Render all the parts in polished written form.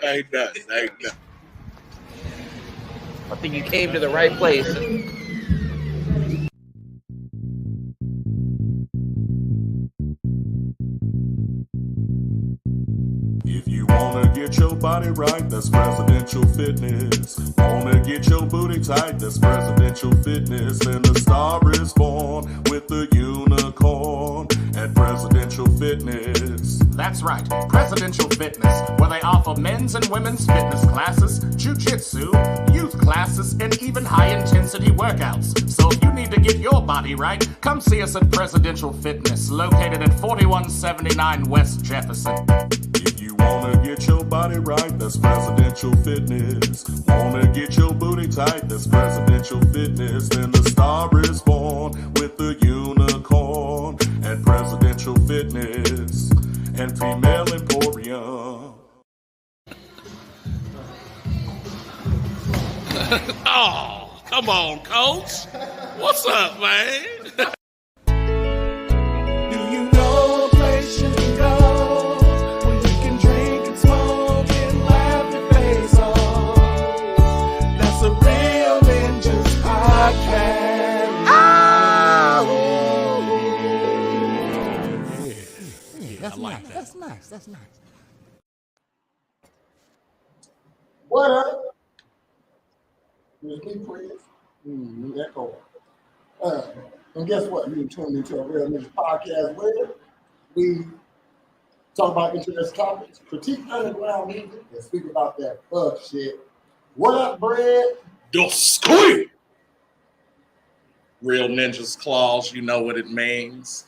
Ain't nothing. I think you came to the right place. If you wanna get your body right, that's Presidential Fitness. Wanna get your booty tight, that's Presidential Fitness. And the star is born with the unicorn at Presidential Fitness. That's right, Presidential Fitness, where they offer men's and women's fitness classes, jiu-jitsu, youth classes, and even high-intensity workouts. So if you need to get your body right, come see us at Presidential Fitness, located at 4179 West Jefferson. If you wanna get your body right, that's Presidential Fitness. Wanna get your booty tight, that's Presidential Fitness. And the star is born with the unicorn at Presidential Fitness and Female Emporium. Oh, come on, Coach. What's up, man? Do you know a place you can go where you can drink and smoke and laugh your face off? That's a Real Ninjas podcast. That's nice. That's nice. What up? It's me, Prince. Echo. And guess what? You tuned into a Real Ninjas podcast where we talk about interesting topics, critique underground music, and speak about that fuck shit. What up, Brad? The squeak. Real Ninjas Clause, you know what it means.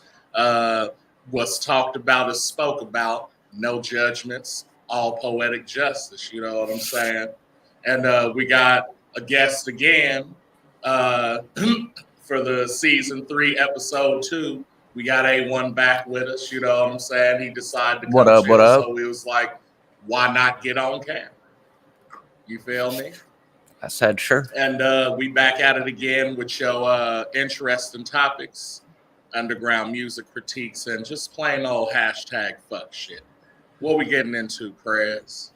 What's talked about is spoke about. No judgments, all poetic justice. You know what I'm saying? And we got a guest again for the season 3, episode 2. We got A1 back with us. You know what I'm saying? He decided to come What up? So we was like, why not get on camera? You feel me? I said sure. And we back at it again with your interesting topics, underground music critiques, and just plain old hashtag fuck shit. What we getting into, Prez?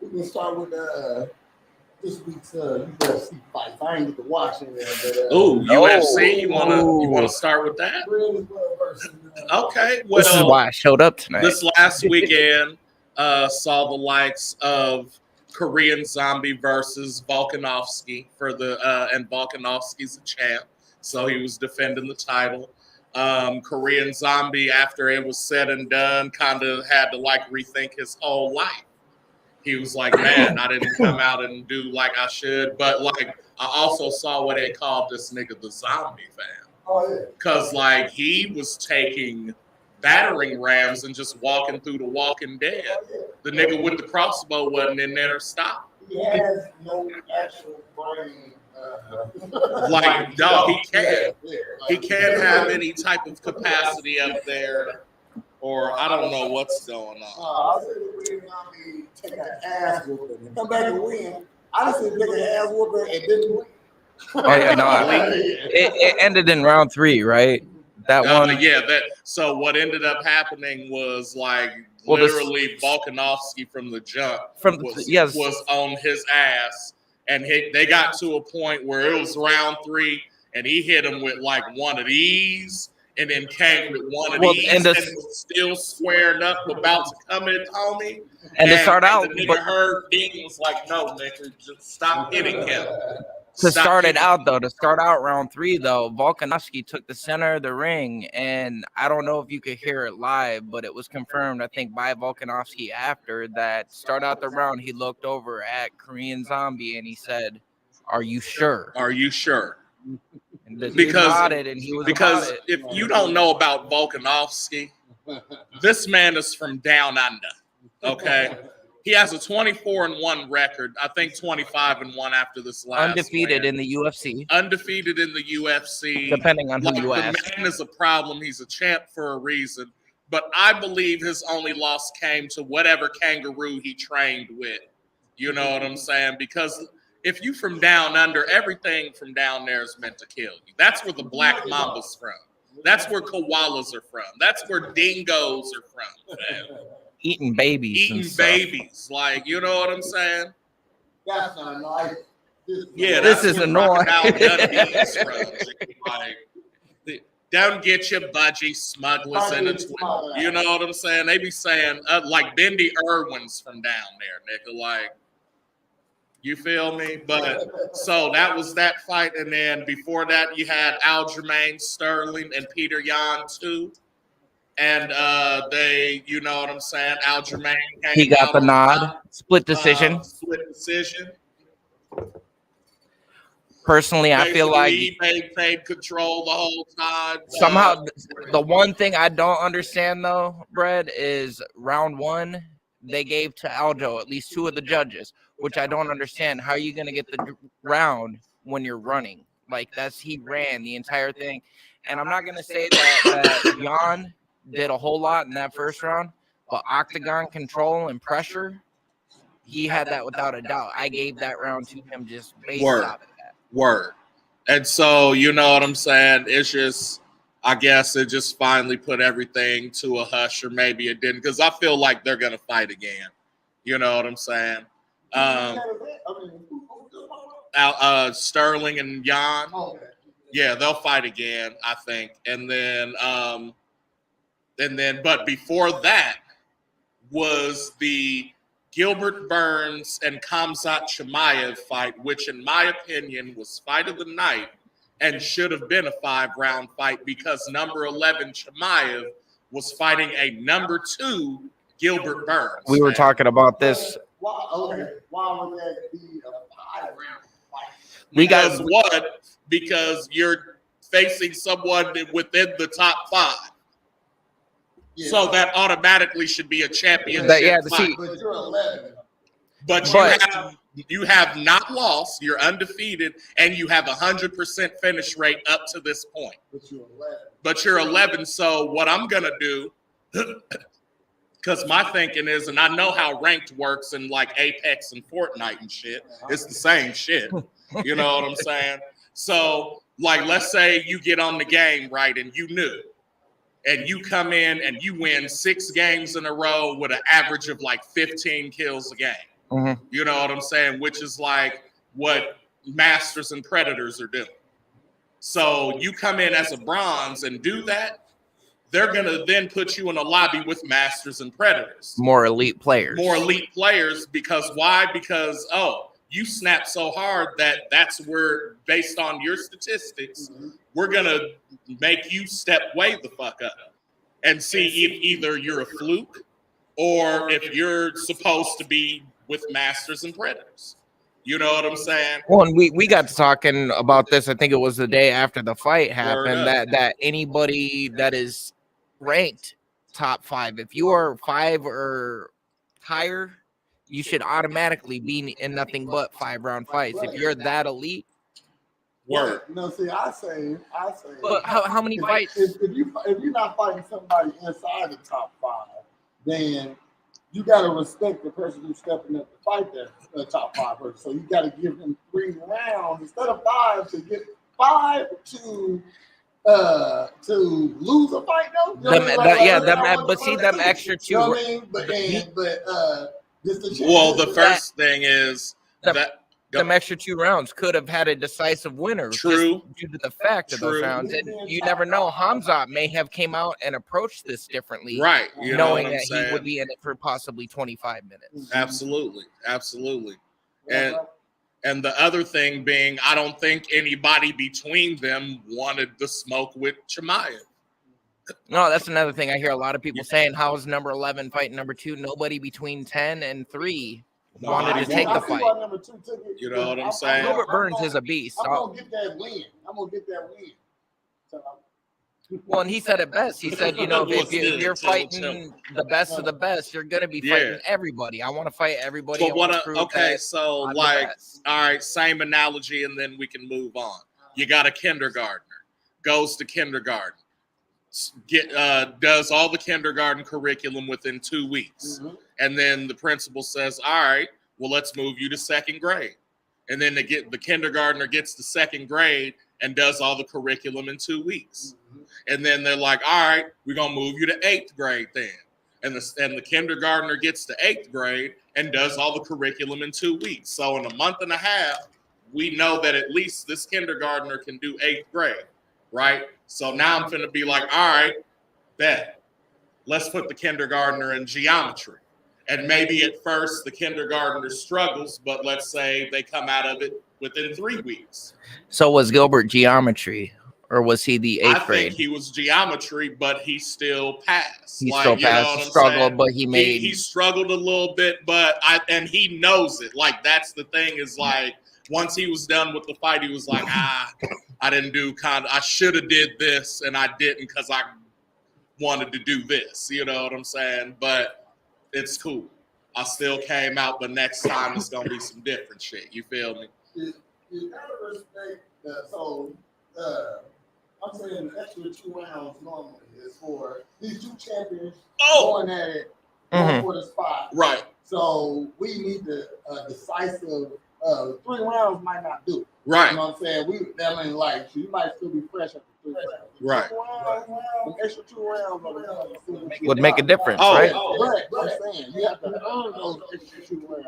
We can start with this week's UFC fight. I ain't get to watch it, but UFC. You wanna start with that? Okay. Well, This is why I showed up tonight. This last weekend saw the likes of Korean Zombie versus Volkanovski for the and Volkanovski's a champ, so he was defending the title. Korean Zombie, after it was said and done, kind of had to like rethink his whole life. He was like, man, I didn't come out and do like I should. But like, I also saw what they called this nigga the zombie fan. Oh, yeah. Cause like he was taking battering rams and just walking through the Walking Dead. The nigga with the crossbow wasn't in there to stop. He has no actual brain. Like, dog, he can't have any type of capacity up there. Or I don't know what's going on. I said the Korean Zombie take an ass whooping and come back and win. I just said take an ass whooping and didn't win. Oh yeah, no, it ended in round 3, right? That one. Yeah. So what ended up happening was like literally Volkanovski from the jump was on his ass, and they got to a point where it was round 3, and he hit him with like one of these. And then came with one of these and was still squaring up, about to come in, homie. And to start out, the nigga heard Dean was like, no, nigga, just stop hitting him. To start out round 3, though, Volkanovski took the center of the ring, and I don't know if you could hear it live, but it was confirmed, I think, by Volkanovski after that. Start out the round, he looked over at Korean Zombie, and he said, "Are you sure? Are you sure?" Because if you don't know about Volkanovski, this man is from down under. Okay, he has a 24-1 record. I think 25-1 after this last. Undefeated in the UFC. Undefeated in the UFC. Depending on who you ask. The man is a problem. He's a champ for a reason. But I believe his only loss came to whatever kangaroo he trained with. You know what I'm saying? Because if you from down under, everything from down there is meant to kill you. That's where the black mamba's from. That's where koalas are from. That's where dingoes are from. Man. eating babies and eating stuff. babies. Like, you know what I'm saying? That's not nice. Yeah, This that's is where annoying. Crocodile Dundee is from. Like, don't get your budgie smugglers in a twin. You know what I'm saying? They be saying, like, Bendy Irwin's from down there, nigga. Like, you feel me? But so that was that fight. And then before that, you had Aljamain Sterling and Peter Yan too. And they, you know what I'm saying? Aljamain came He got out the on nod. top. Split decision. Split decision. Personally, I feel like he maintained control the whole time. somehow the one thing I don't understand though, Brad, is round one they gave to Aljo, at least two of the judges, which I don't understand. How are you going to get the round when you're running? Like he ran the entire thing. And I'm not going to say that Jan did a whole lot in that first round, but octagon control and pressure, he had that without a doubt. I gave that round to him just based Word. off of that. Word. And so, you know what I'm saying? It's just, I guess it just finally put everything to a hush, or maybe it didn't, because I feel like they're going to fight again. You know what I'm saying? Sterling and Jan. Yeah, they'll fight again, I think. And then, but before that was the Gilbert Burns and Khamzat Chimaev fight, which in my opinion was fight of the night and should have been a 5-round fight because number 11 Chimaev was fighting a number 2 Gilbert Burns. We were talking about this. Why would that be a 5-round fight? Because what? Because you're facing someone within the top 5. Yeah. So that automatically should be a championship fight. But you're 11. But you have not lost. You're undefeated, and you have 100% finish rate up to this point. But you're 11. So what I'm gonna do, because my thinking is, and I know how ranked works in like Apex and Fortnite and shit. It's the same shit. You know what I'm saying? So, like, let's say you get on the game, right, and you knew. And you come in and you win 6 games in a row with an average of like 15 kills a game. Mm-hmm. You know what I'm saying? Which is like what Masters and Predators are doing. So you come in as a bronze and do that, they're going to then put you in a lobby with Masters and Predators. More elite players. Because why? Because, you snap so hard that's where, based on your statistics, we're going to make you step way the fuck up and see if either you're a fluke or if you're supposed to be with Masters and Predators. You know what I'm saying? Well, and we got to talking about this. I think it was the day after the fight happened that anybody that is ranked top 5, if you are 5 or higher, you should automatically be in nothing but 5-round fights. If you're that elite. Word. No, see, I say. But how many fights? If you're not fighting somebody inside the top 5, then you got to respect the person who's stepping up to fight that top 5 person. So you got to give them 3 rounds instead of 5 to get 5 to lose a fight. No, but see them extra 2. You know what I mean? But well, the first thing is that them extra 2 rounds could have had a decisive winner. True. Due to the fact of those rounds. And you never know. Khamzat may have came out and approached this differently. Right. Knowing that he would be in it for possibly 25 minutes. Absolutely. And the other thing being, I don't think anybody between them wanted the smoke with Chimaev. No, that's another thing I hear a lot of people saying. How is number 11 fighting number 2? Nobody between 10 and 3 wanted to take the fight. You know what I'm saying? Gilbert Burns is a beast. I'm gonna get that win. Well, and he said it best. He said, if you're fighting the best of the best, you're gonna be fighting everybody. I want to fight everybody. But all right, same analogy, and then we can move on. You got a kindergartner, goes to kindergarten. Does all the kindergarten curriculum within 2 weeks. And then the principal says, all right, well, let's move you to 2nd grade. And then the kindergartner gets to 2nd grade and does all the curriculum in 2 weeks. And then they're like, all right, we're going to move you to 8th grade then. and the kindergartner gets to 8th grade and does all the curriculum in 2 weeks. So in a month and a half, we know that at least this kindergartner can do 8th grade, right? So now I'm going to be like, all right, bet. Let's put the kindergartner in geometry. And maybe at first the kindergartner struggles, but let's say they come out of it within 3 weeks. So was Gilbert geometry, or was he the 8th I grade? think he was geometry, but he still passed. He still passed. Struggled, but he made. He struggled a little bit, and he knows it. Like, that's the thing is, like, once he was done with the fight, he was like, I didn't do I should have did this, and I didn't because I wanted to do this. You know what I'm saying? But it's cool. I still came out, but next time it's gonna be some different shit. You feel me? You gotta respect I'm saying the extra 2 rounds normally is for these 2 champions going at it, going for the spot. Right. So we need the decisive 3 rounds might not do it. Right. You know what I'm saying? You might still be fresh after 3 rounds. Right. 2 rounds, the extra 2 rounds Would make a difference, Oh, right? But I'm saying you have to earn those extra 2 rounds,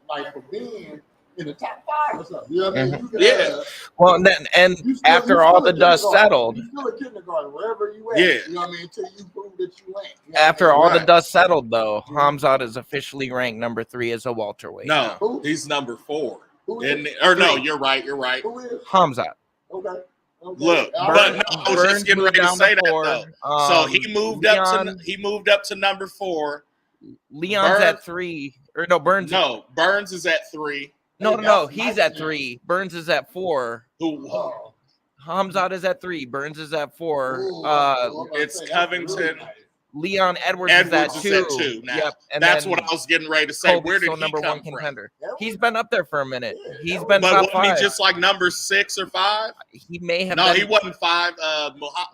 like for being in the top 5 or something. You know what I mean? Yeah. Well, and after all the dust settled, you're still a kindergarten wherever you at. Yeah. You know what I mean? Until you prove that you ain't. You know after what I all mean? the dust settled, though, Hamzat is officially ranked number 3 as a welterweight. No, Who? he's number 4. Who is? No, you're right. You're right. Who is? Hamzat. Okay. Look, All but right. no, I was just getting ready to say that though. So he moved Leon, up to number 4. Leon's Burns- at 3, or no, Burns. No, Burns is at 3. No. He's at 3. Burns is at 4. Who? Oh. Hamzat is at 3. Burns is at 4. Ooh, it's that's Covington. really nice. Leon Edwards, Edwards is is at at 2. 2 now. Yep. And That's then what I was getting ready to say. Colby's Where did still he number come 1 from? contender. That He's been up there for a minute. He's been But top wasn't 5. he just like number 6 or 5? He may have No, been. he wasn't 5.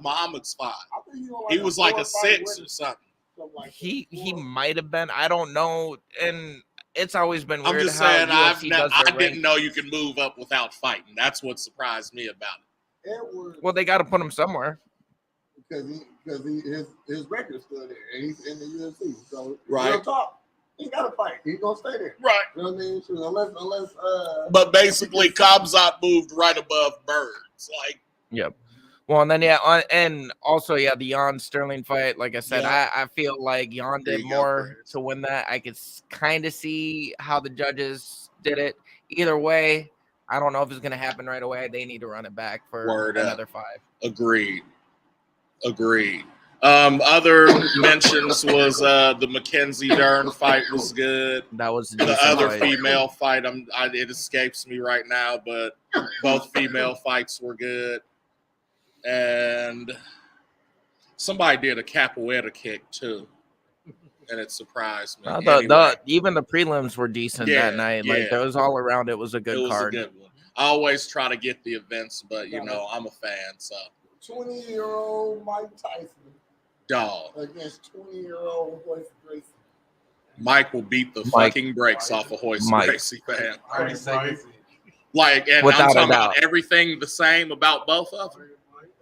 Muhammad's 5. I think he was He was like a 4 or 5 6 or wins, something. something like He that. might have been. I don't know. And it's always been weird I'm just how saying, UFC does I their didn't rankings. know you could move up without fighting. That's what surprised me about it. Edwards, Well, they got to put him somewhere. because his record's still there, and he's in the UFC. So Right. real talk, he got to fight. He's gonna stay there. Right. You know what I mean? So unless But basically, Khamzat moved right above Burns. Like, Yep. Well, and then and also the Jan Sterling fight. Like I said, Yeah. I feel like Jan There did you go, more Chris. to win that. I could kind of see how the judges did it. Either way, I don't know if it's going to happen right away. They need to run it back for Word up. another 5. agreed. Other mentions was the Mackenzie Dern fight was good. That was a The decent other fight. female fight, it escapes me right now, but both female fights were good. And somebody did a capoeira kick too, and it surprised me. Anyway, Even the prelims were decent Yeah, that night. yeah. Like those all around, it was a it good was card. a good one. I always try to get the events, but I'm a fan, so 20-year-old Mike Tyson dog. against 20-year-old Royce Gracie. Mike will beat the Mike. fucking brakes off of Hoist Mike. Gracie, fan. Right. Like, and Without I'm a talking doubt. about everything the same about both of them.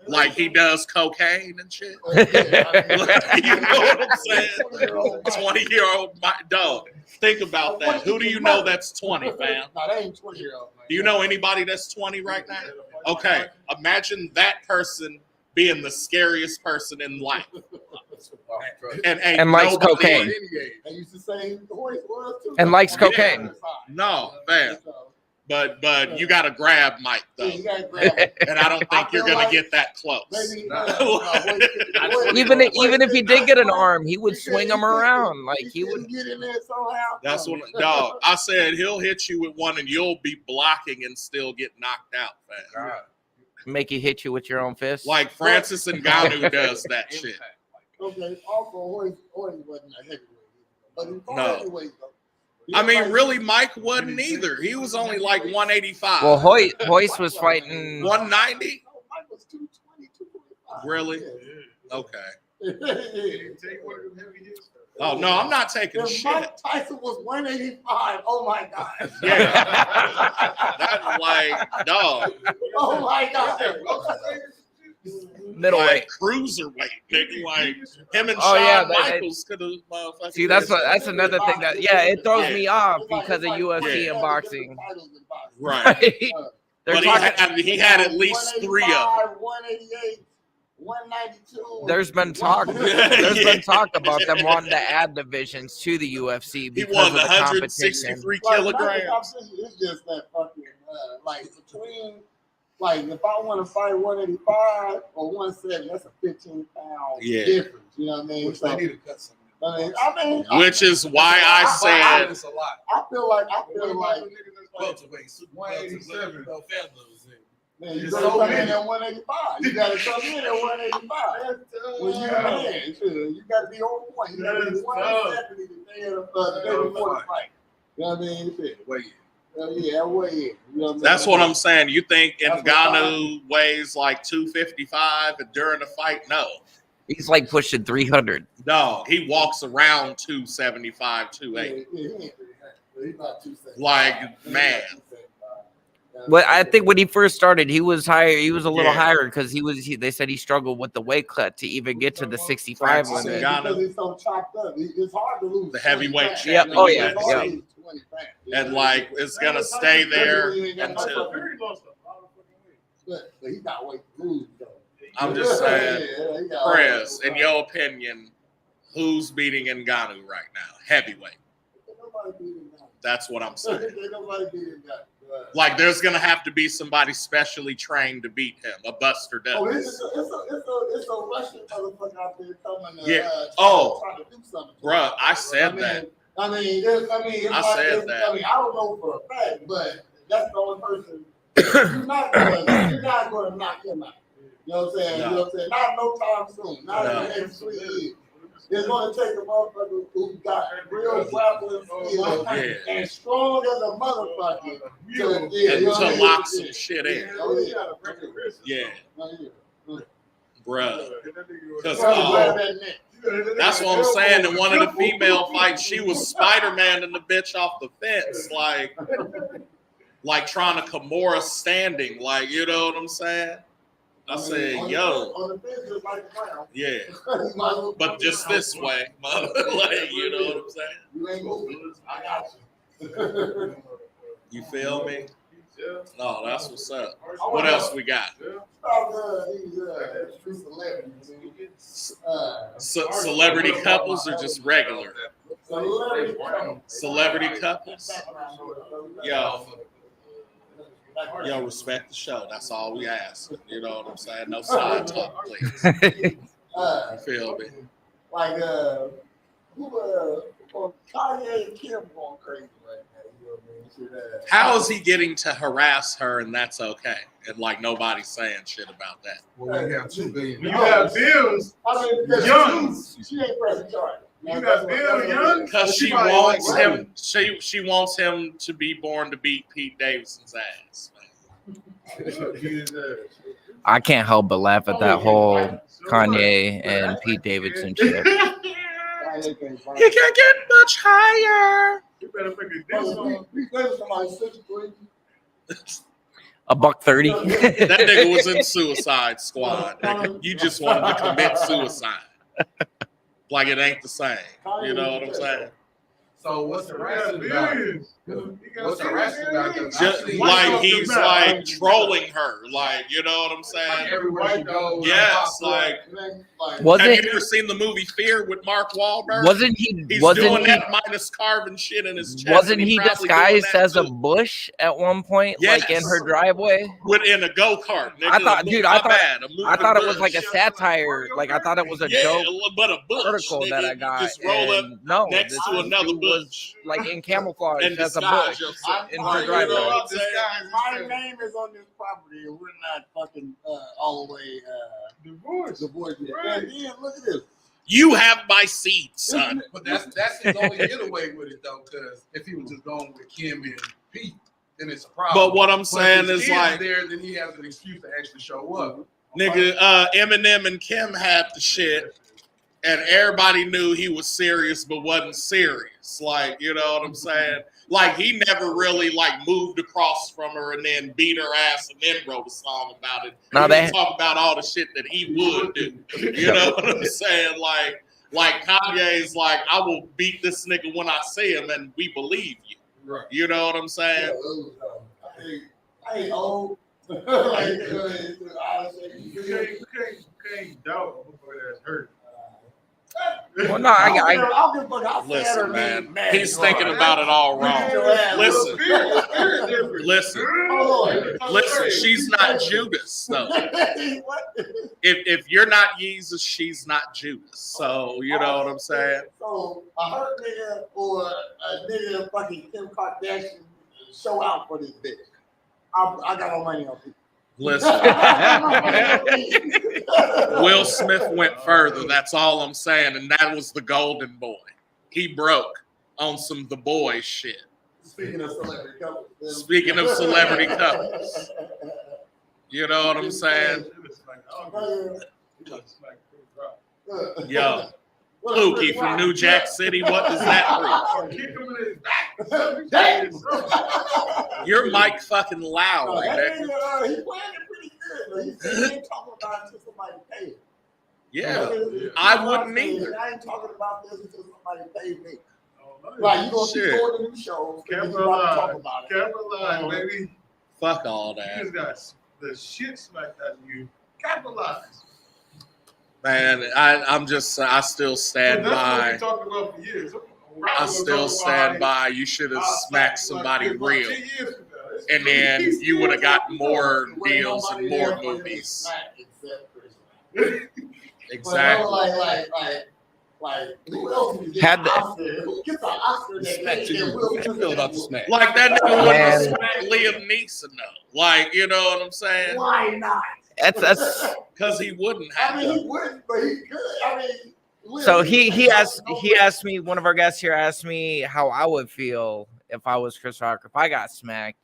Like he does cocaine and shit. You know what I'm saying? 20-year-old dog. Think about that. Who do you know that's 20, fam? No, that ain't 20-year-old. Do you know anybody that's 20 right now? Okay, imagine that person being the scariest person in life. And ain't And likes nobody- cocaine. They used to say Royce was too. And likes Yeah. cocaine. No, fam. But you got to grab Mike though, You gotta grab it. and I don't think you're gonna get that close. Maybe, Even if he did get an arm, he would swing him around. Like he would. get in there somehow. That's what, dog. I said he'll hit you with one, and you'll be blocking and still get knocked out, fam. Make you hit you with your own fist. Like Francis Ngannou does that shit. Okay, also Hoyt wasn't a heavyweight, but he fought No. heavyweight though. I mean, really, Mike wasn't either. He was only like 185. well, Hoist was fighting. 190? No, Mike was 220, 225. Really? Yeah. Okay. Yeah. Oh no, I'm not taking If shit. Mike Tyson was 185, oh my God. Yeah. That's like, dog. Oh my God. Middleweight. like cruiserweight, nigga. Like him and Oh, Shawn yeah, Michaels could have motherfucking. See, that's another thing that it throws me off because of UFC Yeah. and boxing. right. They're But talking, he had at least 3 of them. 188, 192. there's been talk about them wanting to add divisions to the UFC He because won of the competition. 163 Like, kilograms. it's just that fucking like between like if I want to fight 185 or 170, that's a 15-pound Yeah. difference. You know what I mean? Which So, they need to cut some. Which is why I said It's a lot. I feel like Welterweight, super 187. No feathers. man, you It's gotta so come in many. at 185. You gotta come in at 185. When you man, shit, you gotta be on point. You gotta be 170 the day before the fight. You know what I mean? Shit. Wait. Yeah, way in. You know what I mean? that's what I'm saying. You think That's what Ngannou weighs like 255 and during the fight? No. He's like pushing 300. No, he walks around 275, 280. He's not 275. Like, man. But I think when he first started, he was higher. He was a little Yeah. higher because they said he struggled with the weight cut to even get to the 65 Francis limit. Ngannou. Because he's so chopped up. It's hard to lose. The heavyweight 20 champion. pounds. Oh, yeah, It's hard to yeah. lose 20 pounds. And like it's gonna stay there until But he got weight to lose, though. I'm just saying, Yeah, he got Prez, weight in to your opinion, who's beating Ngannou right now? Heavyweight. lose. Nobody beat him down. That's what I'm saying. Nobody beat him down. Like there's gonna have to be somebody specially trained to beat him, a Buster Oh, Douglas. it's a Russian motherfucker out there coming to Yeah. trying to do something. Bruh, I said that. I mean, it's I said like, that. I mean, I don't know for a fact, but that's the only person you're not going to knock him out. You know what I'm saying? No. You know what I'm saying? Not no time soon. Not No. in the next 3 years. It's going to take a motherfucker who got real grappling skills Yeah. and strong as a motherfucker to, And you know what I to mean? lock some shit in. Oh, yeah. Yeah, Oh, yeah. bruh. Because Trying to grab that neck. that's what I'm saying. In one of the female fights, she was Spider-Man and the bitch off the fence, like trying to Kimura standing. Like, you know what I'm saying? I said, On yo, the fence, just like Brown. yeah. You might as well But come just in this out. way, like, you know what I'm saying? You ain't moving. I got you. You feel me? No, that's what's up. What else we got? These street celebrities. Celebrity couples or just regular? Celebrity couples. Celebrity couples? Yo, respect the show. That's all we ask. You know what I'm saying? No side talk, please. You feel me? Like Kanye and Kim going crazy right now. You know what I mean? How is he getting to harass her and that's okay? And like nobody's saying shit about that. Well, we have $2 billion. You got bills. I mean, because Young. she ain't pressing charge. You got Bill Young? Because she Everybody wants like him. She wants him to be born to beat Pete Davidson's ass. I can't help but laugh at that whole Kanye and Pete Davidson shit. He can't get much higher. You better figure this one. $130. That nigga was in Suicide Squad. Nigga. You just wanted to commit suicide. Like it ain't the same. You know what I'm saying? So what's the rest about it? What's the rest about it? Just like he's like trolling her. Like, you know what I'm Like saying? everywhere you go. Yes, like have Wasn't you ever seen the movie Fear with Mark Wahlberg? wasn't he He's wasn't doing he that minus carving shit in his chest. wasn't and he probably doing disguised that as a too. bush at one point, like in Yes. her driveway? Within a go-kart. Nigga. I thought- dude, I I thought it was like a satire. Like I thought it was a joke but a bush, article that nigga. I got. You just roll up And no, next this to another dude was bush like in camouflage and as a disguise bush yourself. in Like, her you driveway. know what I'm saying? My name is on this property, and we're not fucking all the way Divorce. divorced yet. Right. And then look at this. You have my seed, son. But that's his only getaway with it though, because if he was just going with Kim and Pete, then it's a problem. But what I'm if saying his is kid's like, there, then he has an excuse to actually show up. nigga, Eminem and Kim had the shit, and everybody knew he was serious but wasn't serious. Like, you know what I'm saying? Like he never really like moved across from her and then beat her ass and then wrote a song about it. No, He they- would talk about all the shit that he would do. You know what I'm saying? Like Kanye's like, I will beat this nigga when I see him, and we believe you. Right. You know what I'm saying? I ain't old. Like, honestly, You can't doubt a motherfucker that's hurt. Well, no, I I don't give a fuck how sad Listen, or man, mad he's you thinking are. about it all wrong. Get your ass Listen, Different. listen, Hold on. listen. She's not Judas, though. What? If you're not Jesus, she's not Judas. So you know what I'm saying? So a hurt nigga or a nigga fucking Kim Kardashian show out for this bitch. I got no money on people. Listen, Will Smith went further. That's all I'm saying, and that was the golden boy. He broke on some The Boy shit. Speaking of celebrity couples. Speaking of celebrity couples. You know what I'm saying? Yo, Pookie from New Jack City. What does that Kick him in his back. Damn. Your mic fucking loud, No, that nigga. nigga, he playing it pretty good, but he said he ain't talking about it until somebody pay him. Yeah, I wouldn't either. I ain't talking about this until somebody pays me. Like, you gonna keep Shit. going to new shows, and you about to talk about it. Capitalize, baby. Fuck all You that. just got the shit smacked out of you. Capitalize. Man, I still stand That's what by. we talked about for years. I still stand by. You should have smacked somebody real, and then you would have got more deals and more movies. Exactly. Like, who else would get Had an the- Oscar? Who gets an Oscar that Smack day you. and Will How you Smith feel about the that smack? Like that nigga wouldn't have Man. smacked Liam Neeson though. Like, you know what I'm saying? Why not? That's Because he wouldn't I have. mean, he wouldn't, but he could. I mean, Will so Smith he ain't asked me, one of our guests here asked me how I would feel if I was Chris Rock, if I got smacked.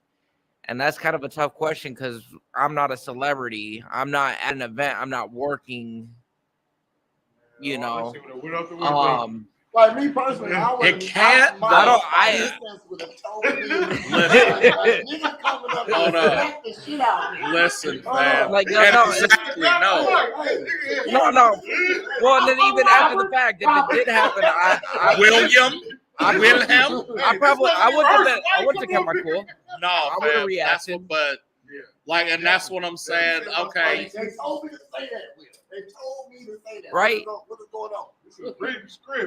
And that's kind of a tough question because I'm not a celebrity. I'm not at an event. I'm not working. You know, Like me personally, I would. It can't, My though. instance would have told me. Listen. Like, niggas coming up Hold and up. smack the shit out of me. Listen, Oh, man. like, no, Exactly, no. no. Well, and then even after the fact, if it did happen, I William? I Wilhelm? I wouldn't have kept my cool. No, I would've fam, that's reacted. what, but like, and that's what I'm saying. Okay, They told me to say that. Will. They told me to say that. Right. What is going on?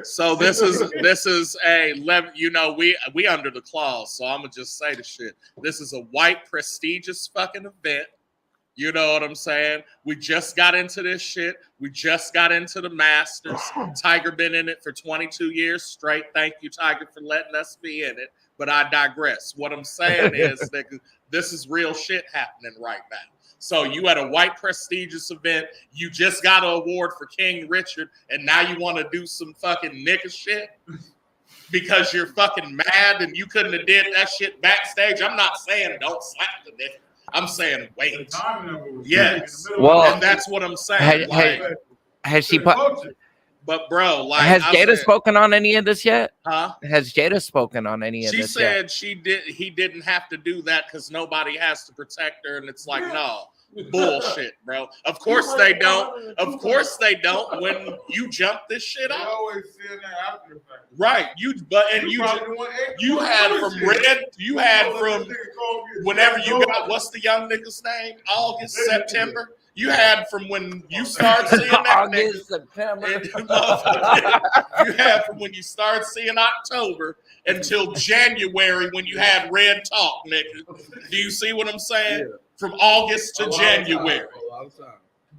so this is a level. You know, we under the clause, so I'm gonna just say the shit. This is a white prestigious fucking event. You know what I'm saying? We just got into this shit. We just got into the Masters. Tiger been in it for 22 years straight. Thank you, Tiger, for letting us be in it. But I digress. What I'm saying is that this is real shit happening right now. So you at a white prestigious event, you just got an award for King Richard, and now you want to do some fucking nigga shit because you're fucking mad and you couldn't have did that shit backstage. I'm not saying don't slap the nigga. I'm saying wait. Yes. Well, And that's what I'm saying. has she put? But bro, like, Has I Jada said, spoken on any of this yet? huh? Has Jada spoken on any of She this yet? said he didn't have to do that because nobody has to protect her, and it's like, no, bullshit, bro. Of course they don't. Of course they don't. When you jump this shit I out, always saying that after the fact. right? You had from Red. You had from whenever you got what's the young nigga's name? August, September. You had from when you start seeing that nigga. August, September. You had from when you start seeing October until January when you had Red Talk, nigga. Do you see what I'm saying? From August to January.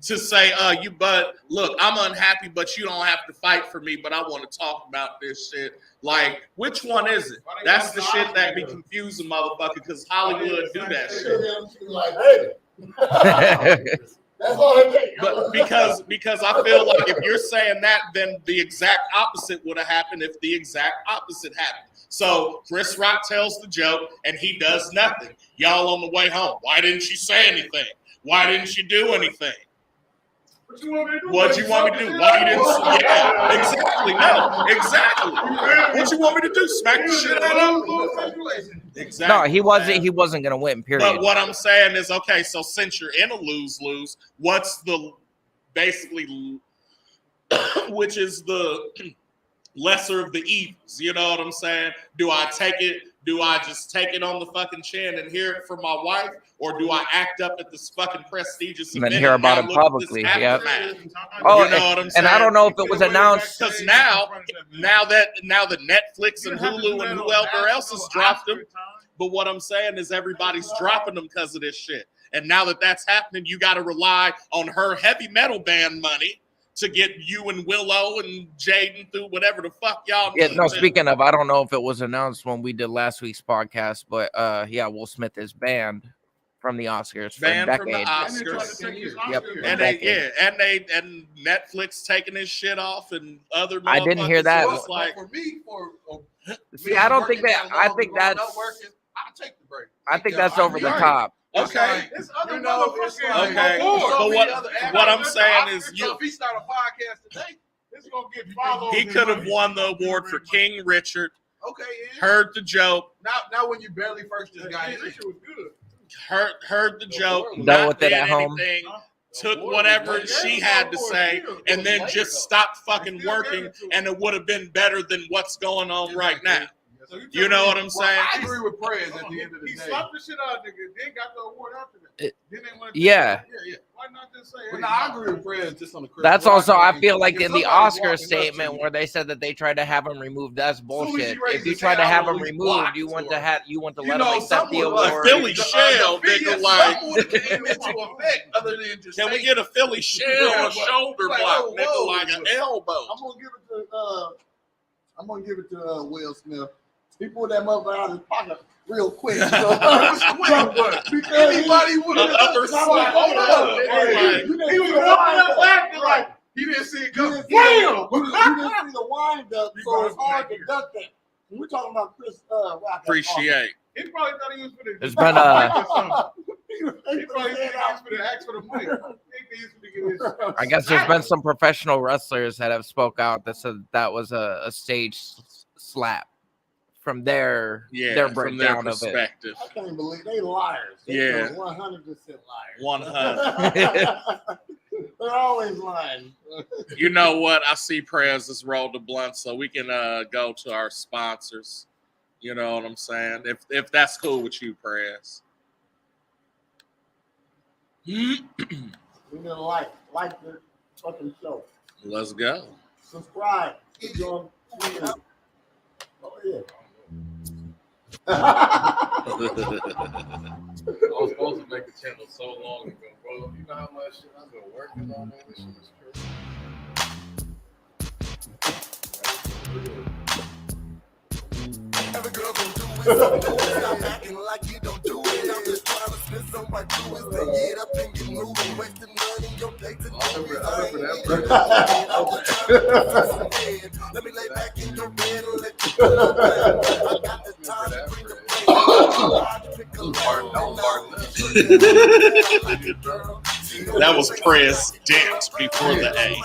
To say, but look, I'm unhappy, but you don't have to fight for me, but I want to talk about this shit. Like, which one is it? That's the shit that be confusing motherfucker because Hollywood do that shit. Like, hey. That's all it takes. But because I feel like if you're saying that, then the exact opposite would have happened if the exact opposite happened. So Chris Rock tells the joke and he does nothing. Y'all on the way home. Why didn't you say anything? Why didn't you do anything? What you want me to do? What you want me to do? Why you didn't? Yeah, exactly. No, exactly. What you want me to do? Smack the shit out of him? Exactly. No, he wasn't gonna win. Period. But what I'm saying is, okay, so since you're in a lose-lose, what's the basically, which is the lesser of the evils? You know what I'm saying? Do I take it? Do I just take it on the fucking chin and hear it from my wife, or do I act up at this fucking prestigious And then event hear and about now it look at publicly, this yep. aftermath? Oh, You know what I'm saying? and I don't know if it was announced. Because now that Netflix and Hulu and whoever else has dropped them. But what I'm saying is everybody's dropping them because of this shit. And now that that's happening, you got to rely on her heavy metal band money to get you and Willow and Jaden through whatever the fuck y'all Yeah, need no, to. speaking of, I don't know if it was announced when we did last week's podcast, but yeah, Will Smith is banned from the Oscars for a Banned from the decade. Oscars. Yep, And and Netflix taking his shit off and other. I didn't hear that. So it's like, for me, See, I don't think that. I think that's. I'll take the break. I think that's over the top. okay. This other You know, it's motherfucker. like- Okay. So But what I'm saying is, so if he start a podcast today, It's gonna get followed. he could have won the award for King Richard. okay, yeah. Heard the joke. Now when you barely first just got in, This shit was good. Heard the joke. Done not with it did at home. anything, took whatever she had to say, and then just stopped fucking working, and it would have been better than what's going on right now. So You know what I'm saying? I agree with Prez at the end of the He day. slapped the shit out of nigga, then got the award after that. Then they wanted to Yeah. Yeah. Why not just say, But hey, no, I agree with Prez just on the Chris That's Rock also, I thing. feel like If in the somebody Oscar walking up to statement you- where they said that they tried to have him removed, that's soon as bullshit. he raised If you his tried to hand, have I him was removed, blocked you want or- to have you want to You let know, him accept the someone like award. Philly shell, nigga, like- came into effect other than just Can we saying- get a Philly shell, Yeah, a shoulder like, block, oh, nigga, whoa. like an elbow? I'm gonna give it to Will Smith. He pulled that mother out of his pocket real quick. It was quick, but anybody would have Upper side. Hold up. he was walking up laughing like, He didn't see it You coming. didn't see the wind up, so it's hard to duck that. And we're talking about Chris Rock. Appreciate. he probably thought he was for the. There's been He probably thought he was for the ask for the money. He was for to get his. I guess there's been some professional wrestlers that have spoke out that said that was a stage slap from their Yeah, from their breakdown of it. perspective. I can't believe they liars. They Yeah. 100% liars. 100. They're always lying. You know what? I see Prez has rolled the blunt, so we can go to our sponsors. You know what I'm saying? If that's cool with you, Prez. We need to like the fucking show. Let's go. Subscribe. Keep going. Oh yeah. I was supposed to make a channel so long ago, bro. You know how much shit I've been working on, man. This shit is crazy. Every girl gon' do it. Stop acting like you don't do it. I'm just trying to spit some right to it. Then get up and get moving. Wasting money, your dates and let me lay back in your bed and let you go. I got the time to bring the That was Prez dance before the A.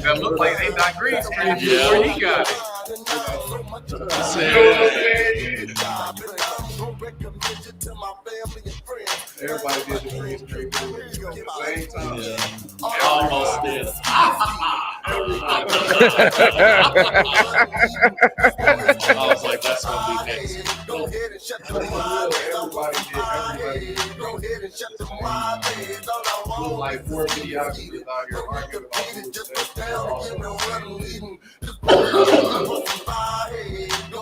That look like they not green screen Yeah. before he got Everybody did the green screen at the same time. Yeah. Almost did. I was like, that's gonna be next. Go ahead and shut the wide Everybody did. Go ahead and shut the wide beds. All I It was want like 4 videographers out here arguing about who just was put down, you know what I'm eating. Just go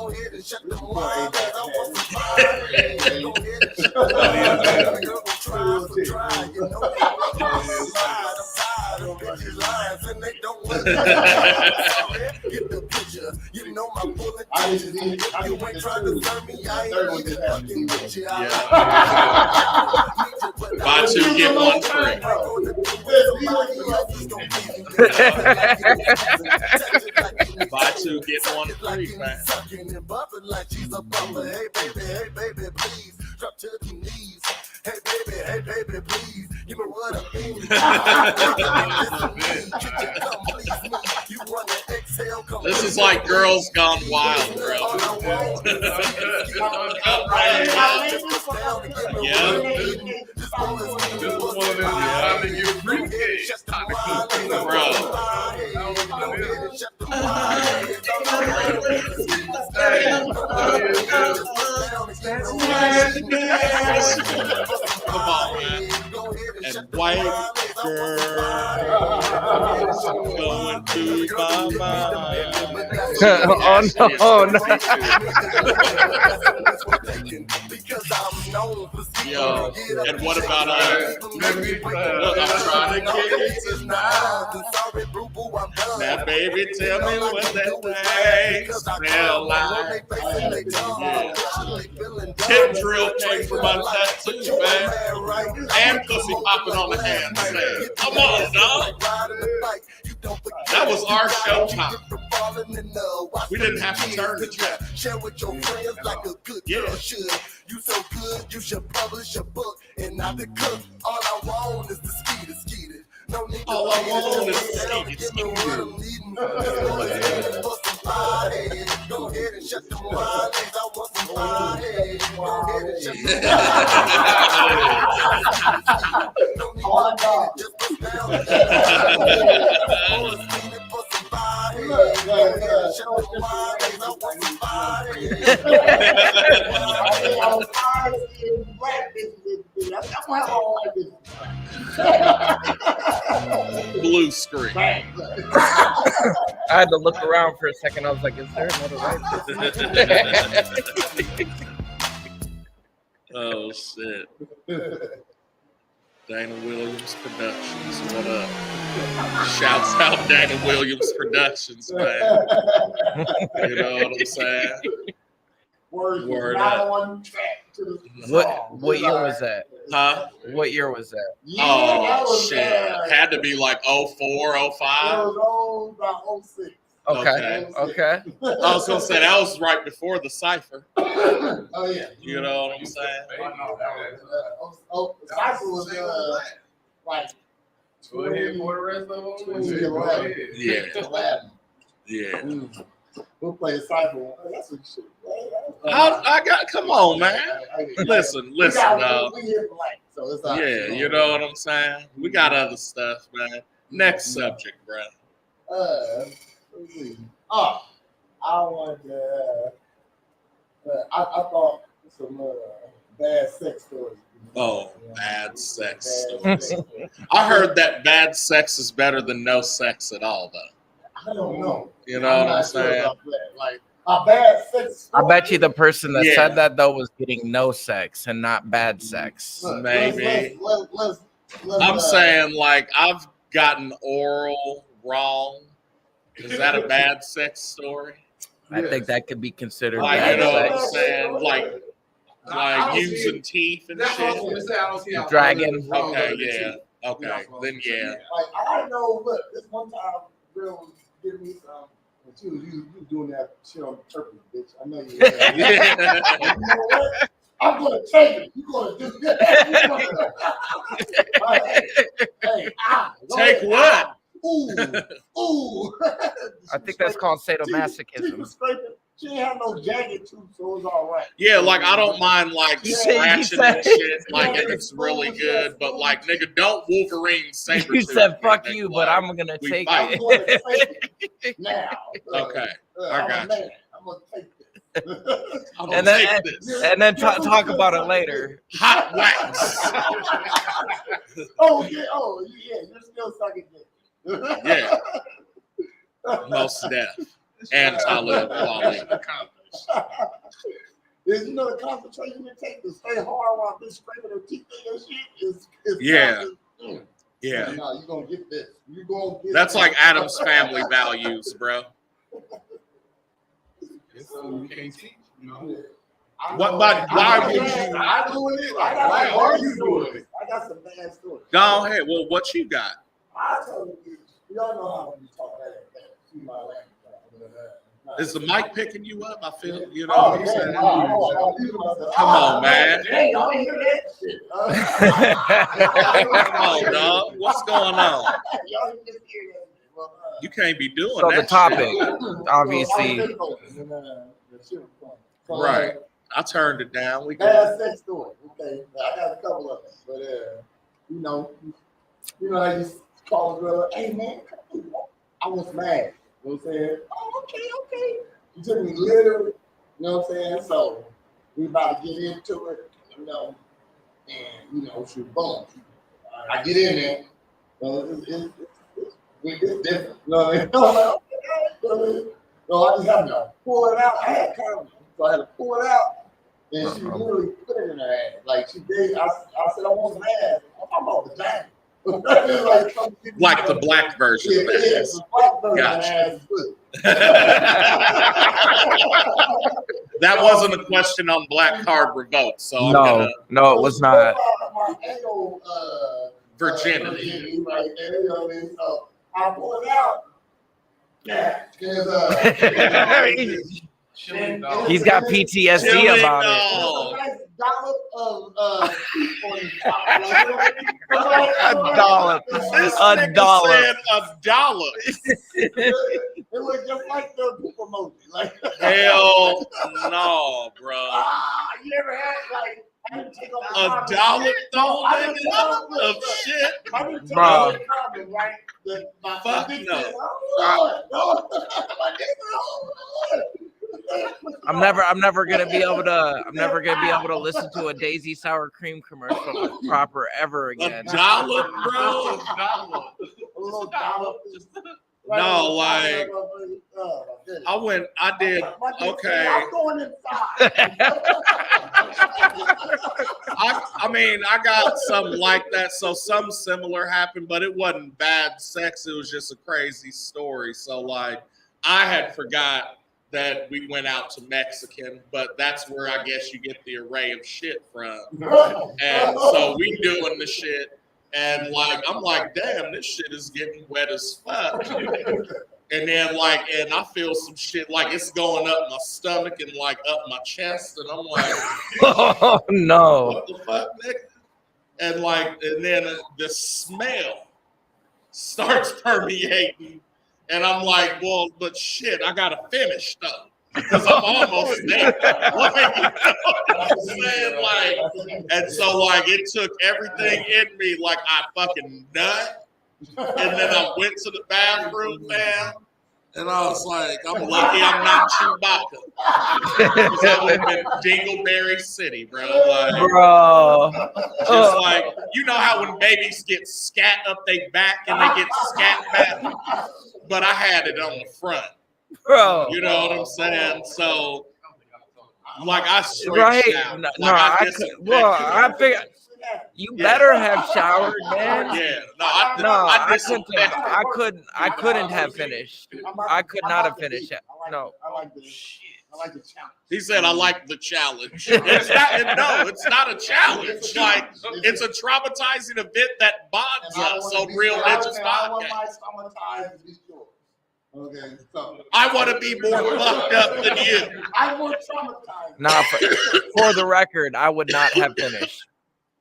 ahead and shut the wide beds. I want some fire. Go ahead and shut the wide beds. Girl, try. You know I'm tired of bitches lying and they don't want to get the picture. You know my bullet. You ain't trying to serve me. I ain't even fucking with you. Buy two, get one free. Buy two, get one free, man. Like she's a bumper. Hey baby, please drop to the knees. Hey baby, please. You Give me what I mean. You wanna exhale, come This is like Girls Gone Wild, bro. Yeah. This is one of them time to get briefcase. Bro. Come on, man. And white girl going to my mind. Oh no! Yo, and what about look, I'm trying to kick it tonight. Now, baby, tell me what that thing smell like. Yeah. Tip drill came from my tattoo, man. And pussy popping on the hand. Come on, dog. That was our showtime. We didn't have to turn the track. Share with your friends like a good girl should. You so good, you should publish a book and not the cook. All I want is the skeeter. No need to All I want is the skeeter. Go ahead and shut them wires. I want somebody. Go ahead and shut them wires. No need to just put down. For somebody. Go ahead and shut them wires. I want somebody. I was tired of seeing black business. That's why I don't like this. Blue screen. I had to look around for a second. I was like, "Is there another white person?" Oh shit. Dana Williams Productions. What up? Shouts out Dana Williams Productions, man. You know what I'm saying? Word not up. on track to the What year was that? Huh? What year was that? Oh shit. Had to be like 04, 05. About 06. Okay. I was gonna say that was right before the cipher. Oh yeah. You know what I'm saying? The cycle was like Go ahead for the rest of them. 2011. Yeah. Yeah. We'll play a cycle. That's what you should. I got. Come on, man. Listen, dog. We here for life, so it's all right. Yeah, you know what I'm saying. We got other stuff, man. Next subject, bro. Let's see. I wanted. I thought some bad sex stories. Oh, bad sex stories. I heard that bad sex is better than no sex at all, though. I don't know. You know what I'm not sure saying? about that. Like a bad sex story. I bet you the person that Yeah. said that though was getting no sex and not bad sex. Look, Maybe. let's I'm saying, like, I've gotten oral wrong. Is that a bad sex story? I think that could be considered Like, bad you know what sex. I'm saying? Like using teeth and That's what I was shit. gonna say. I don't see how Dragon. Okay, yeah. Okay, then yeah. Like I know. Look, this one time, girl was giving me some. But you doing that shit on purpose, bitch. I know you. You know what? I'm gonna take it. You gonna do that? Take what? Ooh. I think that's called She sadomasochism. was scraping. She ain't have no jagged tooth, so it was all right. Yeah, like I don't mind like You said- scratching and shit. Like it's really good, but like nigga, don't Wolverine saber. You said fuck you, but I'm gonna we take fight. I'm gonna it. take it now. Okay, I I'm got a man. I'm gonna take this. I'm And gonna then- take this And then talk about it later. hot wax. Oh yeah, you're still sucking dick. Yeah, most deaf and Talib Kweli. You know the concentration it takes to stay hard while bitch scraping her teeth and your shit is Yeah. Yeah, No, you gonna get this. You gonna get that's this. like Adam's family values, bro. It's something you can't teach, you know. I What- know- but why I would know- you- I'm doing it. Why are you doing it? I got some bad stories. Go ahead. Well, what you got? I told you, y'all know how we talk that. See my language. Is the mic picking you up? I feel, you know. Oh, what I'm yeah. saying? Come on, man. Hey, y'all ain't hear that shit. Come on, dog. What's going on? Y'all didn't just hear that shit. Well, You can't be doing So that. the topic, shit. obviously. Right. I turned it down. We Bad got sex story. Okay, I got a couple of them, but you know how you call a girl, hey man, I was mad. You know what I'm saying? Oh, okay. You took me literally. You know what I'm saying? So we about to get into it, and shoot, boom. I get in there. It's different. You know what I mean? No, I just had to pull it out. I had condoms, so I had to pull it out. And she literally put it in her ass. Like she did. I said, I want some ass. I'm talking about vagina. like the black version of that. Yes, the black version Gotcha. ass is good. That wasn't a question on Black Card Revolt, so I'm No, gonna no, it was not. My anal, virginity. right there, you know what I mean? So I pull it out. Yeah, He's got PTSD Chili about it. dog. a nice dollop of heat on the top. A dollop. This A nigga dollar. said a dollar. It looked just like the poop emoji. Like, Hell no, bro. you ever had like I didn't take off the A condom. dollar though, I didn't take off nigga, of shit. I didn't take Bro. off the condom, right? My Fuck dick no. said, oh, Lord, my dick said, oh, Lord. I'm never gonna be able to listen to a Daisy sour cream commercial proper ever A again. dollar, bro. A little dollop. No, like I did. Okay. I'm going inside. I mean, I got something like that. So something similar happened, but it wasn't bad sex. It was just a crazy story. So like, I had forgot that we went out to Mexican, but that's where I guess you get the array of shit from. And so we doing the shit, and like I'm like, damn, this shit is getting wet as fuck. And then and I feel some shit like it's going up my stomach and like up my chest, and I'm like, Oh no. what the fuck, nigga? And then the smell starts permeating, and I'm like, well, but shit, I gotta finish though, because I'm almost there. Like, you know what I'm saying? Like, and so like it took everything in me, like I fucking nut. And then I went to the bathroom, man, and I was like, I'm lucky I'm not Chewbacca. Because I would have been Dingleberry City, bro. Like, Bro. just like, you know how when babies get scat up their back and they get scat back? But I had it on the front. Bro. You know what I'm saying? So, like, I switched Right. out. No, Like, I figured you better have showered, man. Yeah. I couldn't have finished. I could not have finished it. No. I like the challenge. He said, I like the challenge. It's not a challenge. Like, it's a traumatizing event that bonds us on Real Ninjas I want Podcast. my summer ties to be short. Okay, so I want to be more fucked up than you. I want traumatized. Nah, for the record, I would not have finished.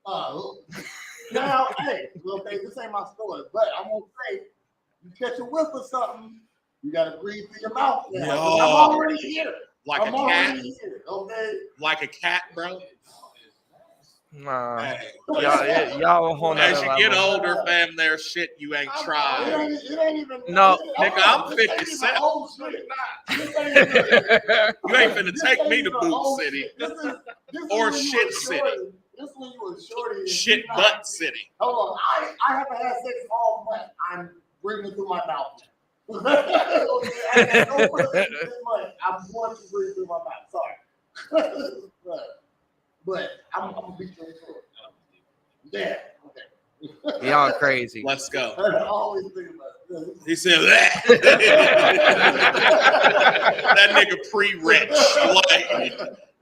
Now, hey, okay, this ain't my story, but I'm gonna say, you catch a whiff of something, you gotta breathe through your mouth. Now. Yo. I'm already here. Like I'm a cat. already here, okay? Like a cat, bro. Nah. Hey. Y'all a whole nother As you get level. older, fam, there's shit you ain't tried. It ain't even. No. Nigga, I'm 57. You ain't finna take me to Boot City or Shit City. This one you was shorty. Shit Butt City. Hold on, I haven't had sex all month. I'm breathing through my mouth. I'm going to breathe through my mouth. Sorry, but I'm gonna be straight forward. Yeah. Okay. Y'all crazy. Let's go. I always think about it. He said that. That nigga pre-rich. Like,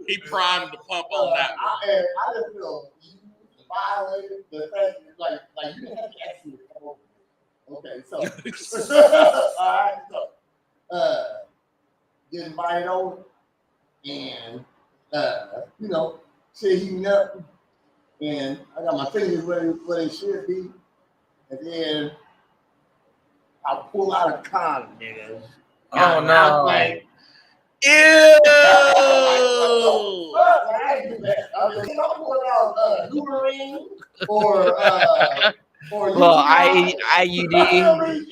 he primed the pump on that one. I just feel you violated the fact that, like you didn't have to ask me to come over. Okay, so all right, so get invited over, and you know, shit heating up, and I got my fingers where they should be, and then I pull out a condom, nigga. Oh I'm no! like, Ew! I do that. I'm pulling out Numarine or Well, UTI. IUD.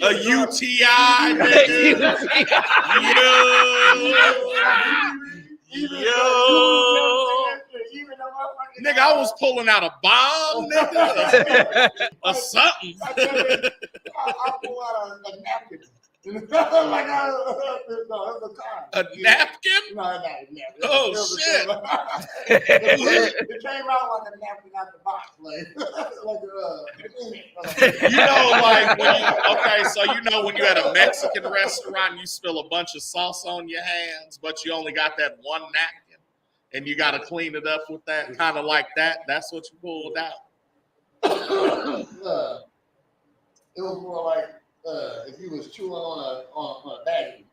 A UTI, nigga. Yo. Nigga, I was pulling out a bomb, nigga. Or something. I pull out a napkin. Like no, it was a car. A napkin? No, not a napkin. Oh, shit. It came out like a napkin out the box, like You know, like when when you're at a Mexican restaurant and you spill a bunch of sauce on your hands, but you only got that one napkin and you got to clean it up with that, kind of like that. That's what you pulled out. It was more like if you was chewing on a baggie.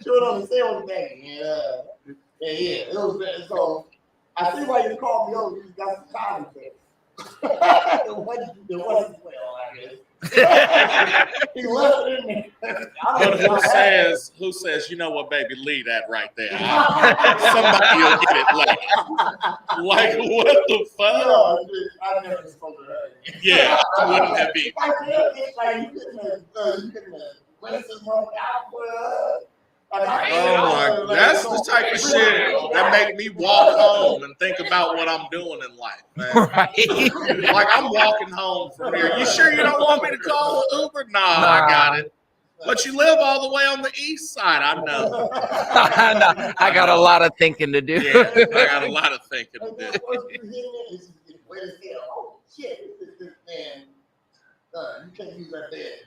Chewing on the sandwich baggie. Yeah. It was so. I see why you called me over. You got some time to it wasn't well, I guess. He left it in there. But who says, you know what, baby, leave that right there. Somebody will get it later. Like, what the fuck? No, I never spoke to her. Yeah, I wouldn't have been. It's like you couldn't let this motherfucker out for Oh my! That's the type of shit that make me walk home and think about what I'm doing in life, man. Right. Like I'm walking home from here. You sure you don't want me to call an Uber? Nah, I got it. But you live all the way on the east side. I know. I got a lot of thinking to do. Yeah, I got a lot of thinking to do. Oh shit! Man, you can't use that bed.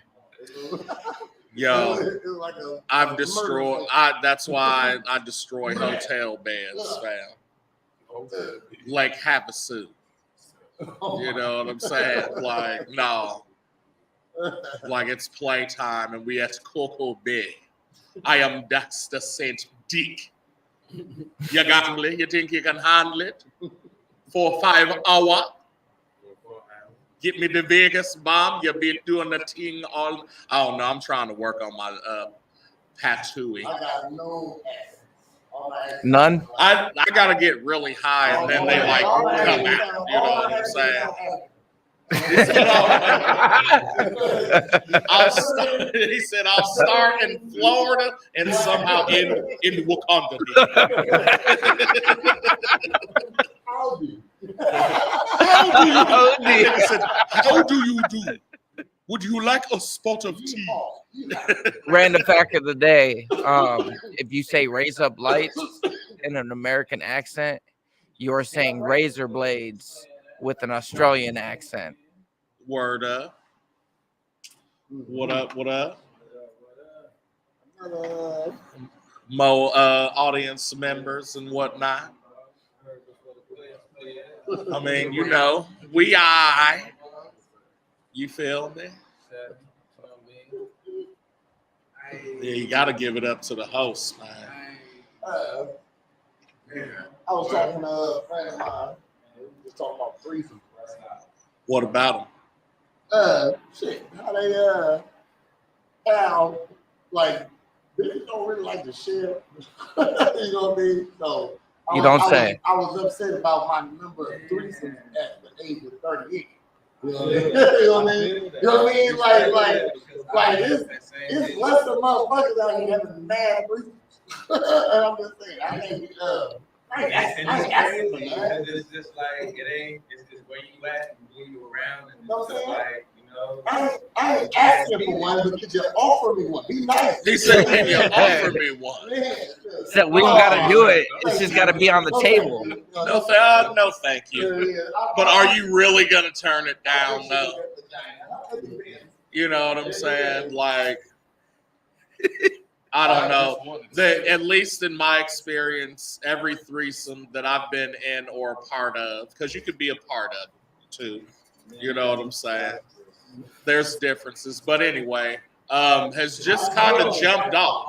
Yo, It was like I've destroyed. That's why I destroy hotel beds, fam. Like Havasu. You know what I'm saying? Like no. Like it's playtime and we at Coco Bay. I am Dexter St. Dick. You got me? You think you can handle it? 4 or 5 hours? Get me the Vegas bomb. You been doing the thing all. Oh no, I'm trying to work on my tattooing. I got no accents. None. I gotta get really high and then they like come out. You know what I'm saying? He said I'll start in Florida and somehow end in Wakanda. How do you do? Would you like a spot of tea? Random fact of the day. If you say raise up lights in an American accent, you're saying razor blades with an Australian accent. Word up. What up? What up? More audience members and whatnot. I mean, you know, we I. You feel me? Yeah, you got to give it up to the host, man. I was talking to a friend of mine. We was talking about threesomes. What about Shit, how they how like bitches don't really like to share. You know what I mean? So You don't say. I was upset about my number of threesomes at the age of 38. You know what I mean? You know what I mean? You know what I mean? Like it's less of motherfuckers out here having mad threesomes. And I'm just saying, I think it's just like it ain't. It's just where you at and who you around, and it's just like I ain't asking for one, but could you offer me one? Be nice. He said, "Can you offer me one?" So we don't gotta do it. It's just gotta be on the table. No, thank you. But are you really gonna turn it down, though? You know what I'm saying? Like, I don't know. At least in my experience, every threesome that I've been in or a part of, because you could be a part of it too. You know what I'm saying? There's differences. But anyway, has just kind of jumped off.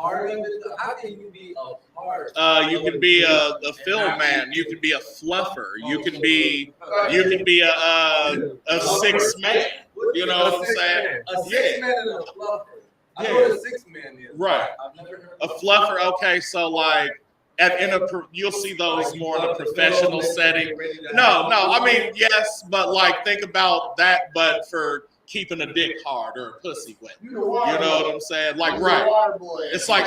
How can you be a part? You can be a film man. You can be a fluffer. You can be a six man. You know what I'm saying? A six man and a fluffer. I know what a 6 man is. Right. I've never heard A fluffer. Okay, so like you'll see those more in a professional setting. No. I mean, yes, but like think about that, but for keeping a dick hard or a pussy wet. You know what I'm saying? Like, right. It's like,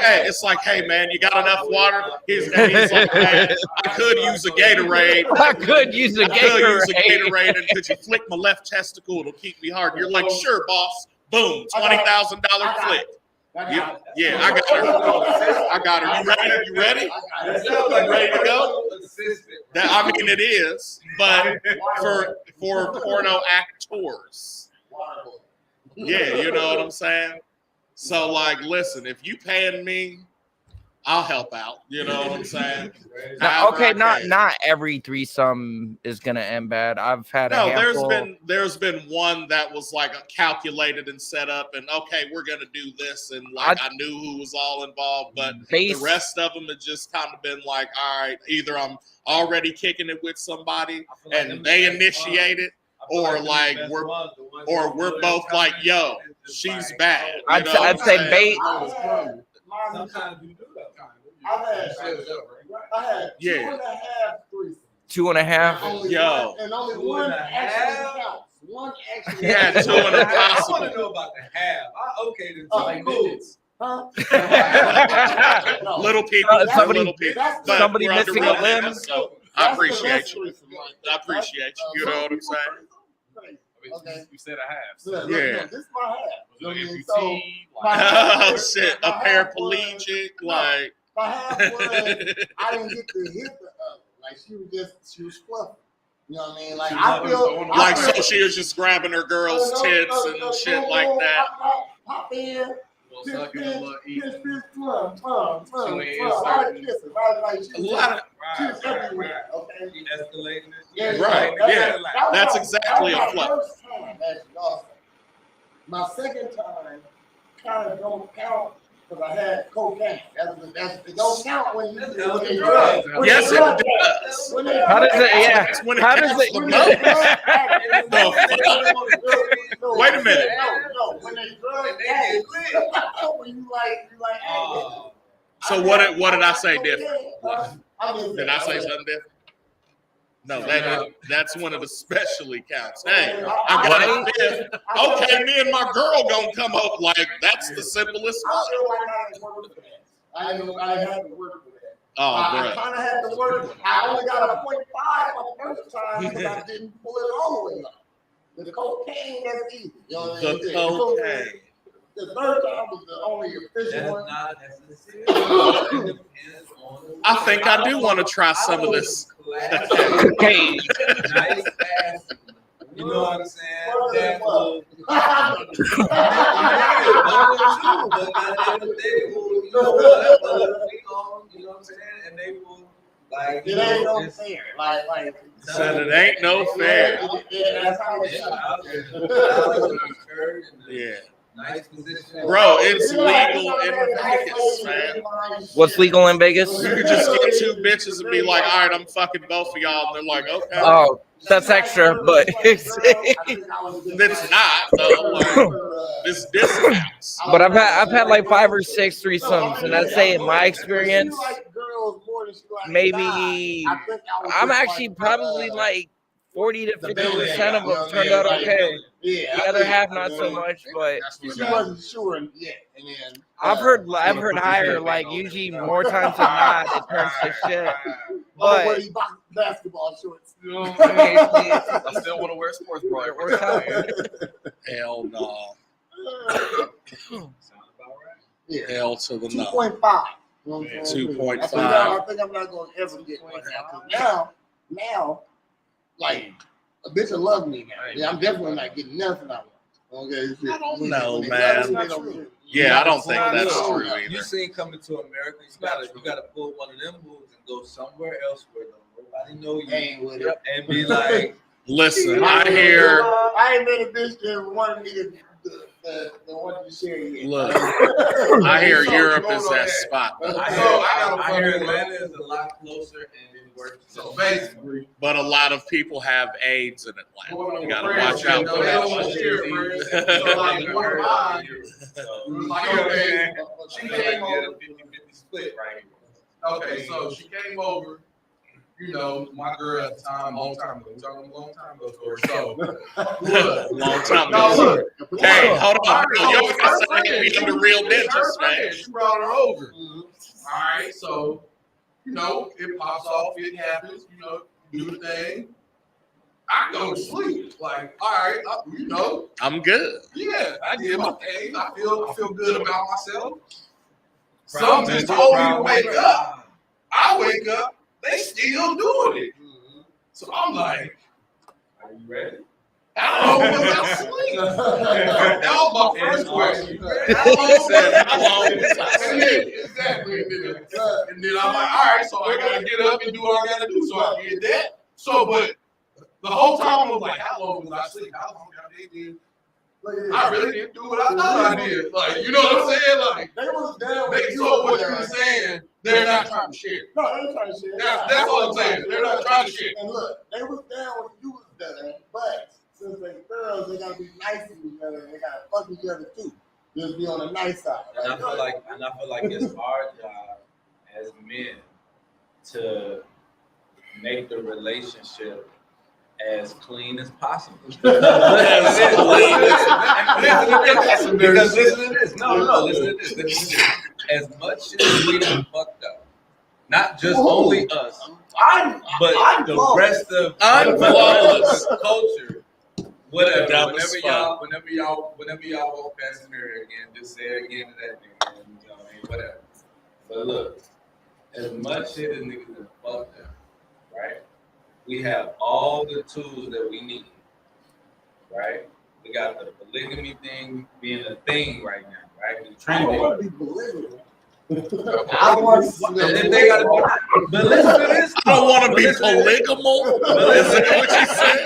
hey, man, you got enough water? He's like, man, I could use a Gatorade. I could use a Gatorade. And could you flick my left testicle? It'll keep me hard. And you're like, sure, boss. Boom, $20,000 flick. Yeah, I got her. You ready? You ready to go? I mean, it is, but for porno actors. Yeah, you know what I'm saying? So, like, listen, if you paying me, I'll help out. You know what I'm saying? Okay, not every threesome is gonna end bad. I've had a handful. there's been one that was like calculated and set up, and okay, we're gonna do this, and like I knew who was all involved, but the rest of them have just kind of been like, all right, either I'm already kicking it with somebody and they initiate it, or like we're both like, yo, she's bad. I'd say bait. Sometimes you do that. I had 2.5 threesomes. 2.5. Yo. And only one actually counts. One actually Yeah, counts. 2 and a I possible. want to know about the half. Okay, then Cool. Huh? Little people, little people. But somebody we're missing a underrated, limb. so I appreciate you. I appreciate you. You know what I'm saying? Okay. You said a half. So, Yeah. this is my half. So I mean, amputee, so Oh shit, a paraplegic, like. my half was I didn't get to hit the other. Like she was fluffy. You know what I mean? Like I feel So she was just grabbing her girl's tits and shit like that. Pop in. Well, sucking a little eat. A lot of kisses. A lot of She's everywhere. Okay. He escalated it. Yeah, Right, yeah. That's exactly a that was fluff. my first time, actually, also. My second time kind of don't count because I had cocaine. It don't count when you drug. Yes, it does. How does it? Yeah. That's when it How does counts it? the most. Wait a minute. No, when they drug, when you like. So what did I say different? Did I say something different? No, that's when it especially counts. Hey, I got a fifth. Okay, me and my girl gonna come up like that's the simplest I one. feel like I didn't work for that. I didn't have to work for that. Oh, I bro. kind of had to work. I only got a 0.5 on the first time because I didn't pull it all the way up. The cocaine, that's easy. You know what I mean? The cocaine. The third time was the only official one. Not necessarily. I think I do want to try some of this. Okay. Nice ass. You know what I'm saying? That will. You know what I'm saying? And they will like. It ain't no fair. Like. Said it ain't no fair. That's how it is. Yeah. Nice position. Bro, it's legal in Vegas, man. What's legal in Vegas? You could just get 2 bitches and be like, all right, I'm fucking both of y'all. And they're like, okay. Oh, that's extra, but It's not, though. Like, it's discounts. but I've had like 5 or 6 threesomes, and I'd say in my experience, maybe I'm actually probably like 40 to 50% of them turned out okay. The other half not so much, but she wasn't sure yet. And then I've heard higher. Like usually more times than not, it turns to shit. But basketball shorts. I still want to wear sports bra. it works out. Hell no. Sound about right. Yeah. Hell to the no. 2.5. 2.5. I think I'm not going to ever get one now, like, a bitch will love me now. Yeah, I'm definitely not getting nothing out of it. Okay, I don't know, man. Yeah, I don't think that's true You either. seen Coming to America? You gotta pull one of them moves and go somewhere else where nobody know you Hang with it. and be like, Listen, I hear. I ain't met a bitch that wanted me to the one you share yet. Look, I hear So, Europe going is on that that. spot, I hear Atlanta is a lot closer and it works. So basically, but a lot of people have AIDS in Atlanta. You gotta friends, watch out you know, for they don't that want to shit. share friends. So like one of mine, it was like, okay, she came over. 50-50 split right here. Okay, so she came over. You know, my girl at the time, long time ago. Talking a long time ago for her. So, look, Long time no, ago. look. Hey, hold on. All right, You so always her say friend, we the real it's her ninjas, man. friend. She brought her over. All right, so you know, it pops off, it happens. You know, do the thing. I go to sleep. Like, all right, you know, I'm good. yeah, I did my thing. I feel good about myself. Some just told me to wake up. I wake up, they still doing it. So I'm like, Are you ready? how long was I asleep? That was my first question. How long was I asleep? Exactly. And then I'm like, all right, so I gotta get up and do what I gotta do. So I did that. So, but the whole time I was like, how long was I asleep? How long did I did? I really didn't do what I thought I did. Like, you know what I'm saying? Like, They was down they with you. so what you were saying, they're not trying to share. No, they trying to share. That's all I'm saying. They're not trying to share. And look, they was down when you was done, but since they girls, they gotta be nice to each other. And they gotta fuck each other too. Just be on the nice side. And I feel like it's our job as men to make the relationship as clean as possible. Because listen to this. No, listen to this. As much as we done fucked up, not just only us, but the rest of the culture. Whatever. Whenever y'all walk past the mirror again, just say it again to that nigga, and, you know, whatever. But look, as much shit as niggas have fucked up, right? We have all the tools that we need, right? We got the polygamy thing being a thing right now, right? The I don't trending. want to be polygamy. I want to. They gotta be. But listen to this. I don't want to be Listen polygamous. But Is listen that what you said?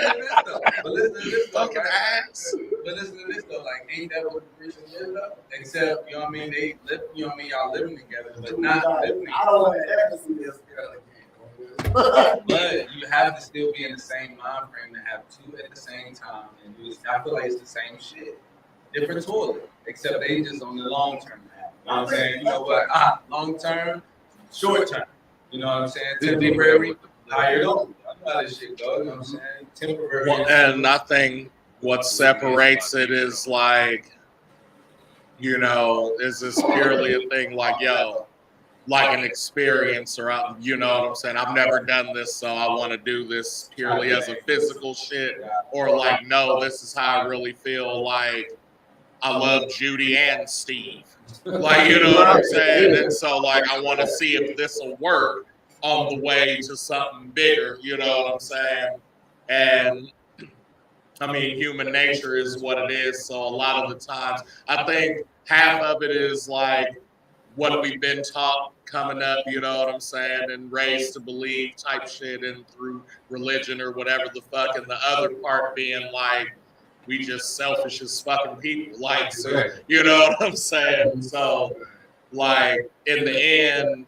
But listen to this, though, Fucking right? ass. But listen to this though, like, ain't that what the preaching is though? Except, you know what I mean? They live, you know what I mean? Y'all living together, but not living I don't want together. to ever see this. But you have to still be in the same mind frame to have two at the same time. And I feel like it's the same shit. Different toilet, except they just on the long term. You know what I'm saying? You know what? Long term, short term. You know what I'm saying? Temporary, higher goal. I know how this shit goes. You know what I'm saying? Temporary. Well, and I think what separates it is like, you know, is this purely a thing like, yo, like an experience, or you know what I'm saying? I've never done this, so I want to do this purely as a physical shit, or like, no, this is how I really feel. Like, I love Judy and Steve. Like, you know what I'm saying? And so, like, I want to see if this will work on the way to something bigger, you know what I'm saying? And I mean, human nature is what it is. So a lot of the times, I think half of it is like what we've been taught coming up, you know what I'm saying, and raised to believe type shit, and through religion or whatever the fuck. And the other part being like, we just selfish as fucking people. Like, so, you know what I'm saying? So, like, in the end,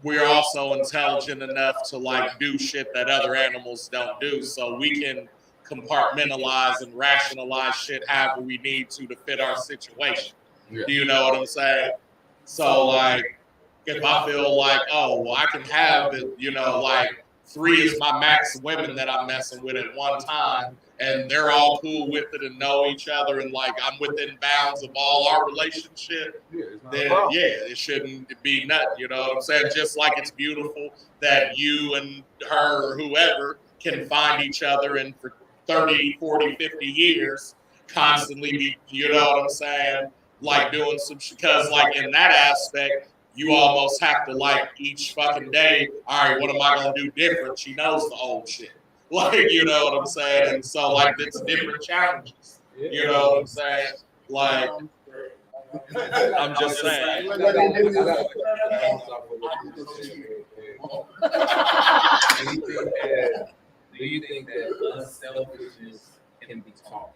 we're also intelligent enough to like do shit that other animals don't do. So we can compartmentalize and rationalize shit however we need to fit our situation. Do you know what I'm saying? So like, if I feel like, oh, well, I can have it, you know, like 3 is my max women that I'm messing with at one time, and they're all cool with it and know each other, and like I'm within bounds of all our relationship, then yeah, it shouldn't be nothing, you know what I'm saying? Just like it's beautiful that you and her or whoever can find each other and for 30, 40, 50 years constantly be, you know what I'm saying, like doing some, because like in that aspect, you almost have to like each fucking day, all right, what am I going to do different? She knows the old shit. Like, you know what I'm saying? And so like it's different challenges. You know what I'm saying? Like, I'm just saying. Do you think that unselfishness can be taught?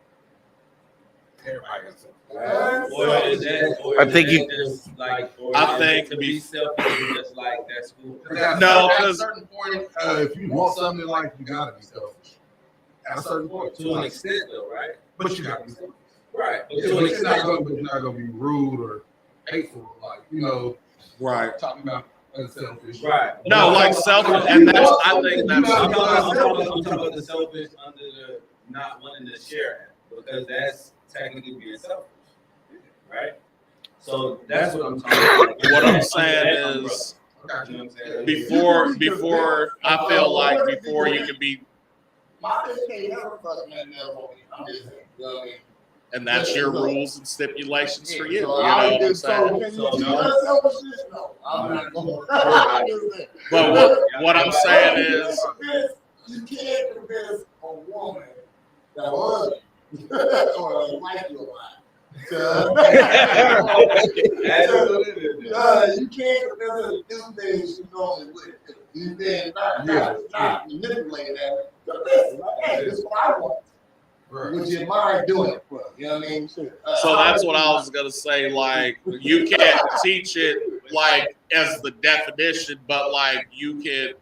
Everybody got selfish. Or is that, or I is think that you- just like, or I is think it to be selfish is just like that school. No, at a 'cause- certain point, if you want something in life, you gotta be selfish. At a certain point, To an extent, though, right? but you gotta be selfish. Right. But Yeah, to but an you're not extent, gonna be rude or hateful, like Right. talking about unselfish. right. No, like selfish, and that's I think I'm that's talking about the selfish under the not wanting to share it, because that's technically being selfish, right? So that's what I'm talking about. what I'm saying is Okay. You know what I'm saying? before I feel like before you can be, My thing can't never fuck man never. I'm just saying. You know what I mean? and that's your rules and stipulations for you. You know So I what I'm just saying? told him, you got selfishness? No, I'm not going. I'm just saying. But what I'm saying is, You can't convince a woman that was or like you a lot. You can't convince her to do things she normally wouldn't do. You then not manipulate that. Listen, like, hey, this is what I want. Would you mind doing it for? You know what I mean? so that's what I was gonna say. Like, you can't teach it like as the definition, but like you can,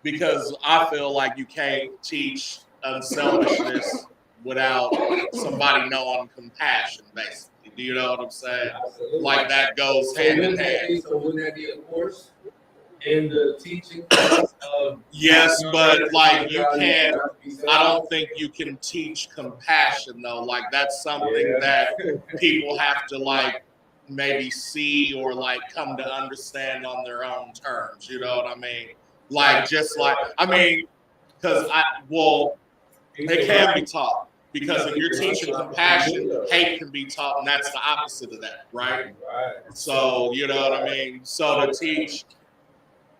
because I feel like you can't teach unselfishness without somebody knowing compassion, basically. Do you know what I'm saying? Like that goes hand in hand. So wouldn't that be a course in the teaching class of? Yes, but like you can't. I don't think you can teach compassion though. Like that's something that people have to like maybe see or like come to understand on their own terms. You know what I mean? Like just like I mean, because it can be taught. Because if you're teaching compassion, hate can be taught, and that's the opposite of that, right? So you know what I mean. So to teach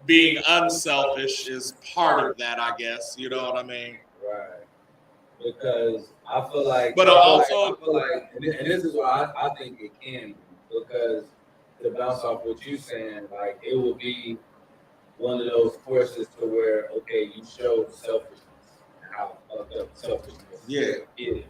being unselfish is part of that, I guess. You know what I mean? Right. Because I feel like, But also- and this is why I think it can be, because to bounce off what you're saying, like it will be one of those courses to where, okay, you show selfishness, how fucked up selfishness Yeah. is.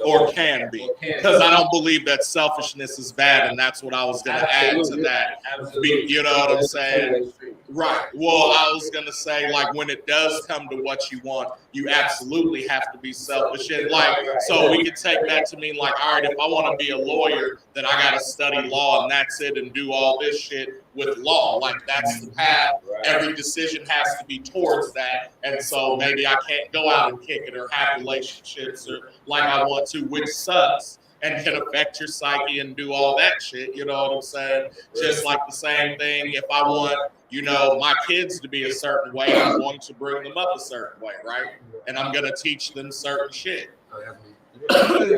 Or can be. Because I don't believe that selfishness is bad, and that's what I was going to add to that. You know what I'm saying? Right. Well, I was going to say, like, when it does come to what you want, you absolutely have to be selfish. And, like, so we could take that to mean, like, all right, if I want to be a lawyer, then I got to study law, and that's it, and do all this shit with law. Like, that's the path. Every decision has to be towards that. And so maybe I can't go out and kick it or have relationships or like I want to, which sucks and can affect your psyche and do all that shit. You know what I'm saying? Just like the same thing. If I want, you know, my kids to be a certain way, I'm going to bring them up a certain way, right? And I'm going to teach them certain shit.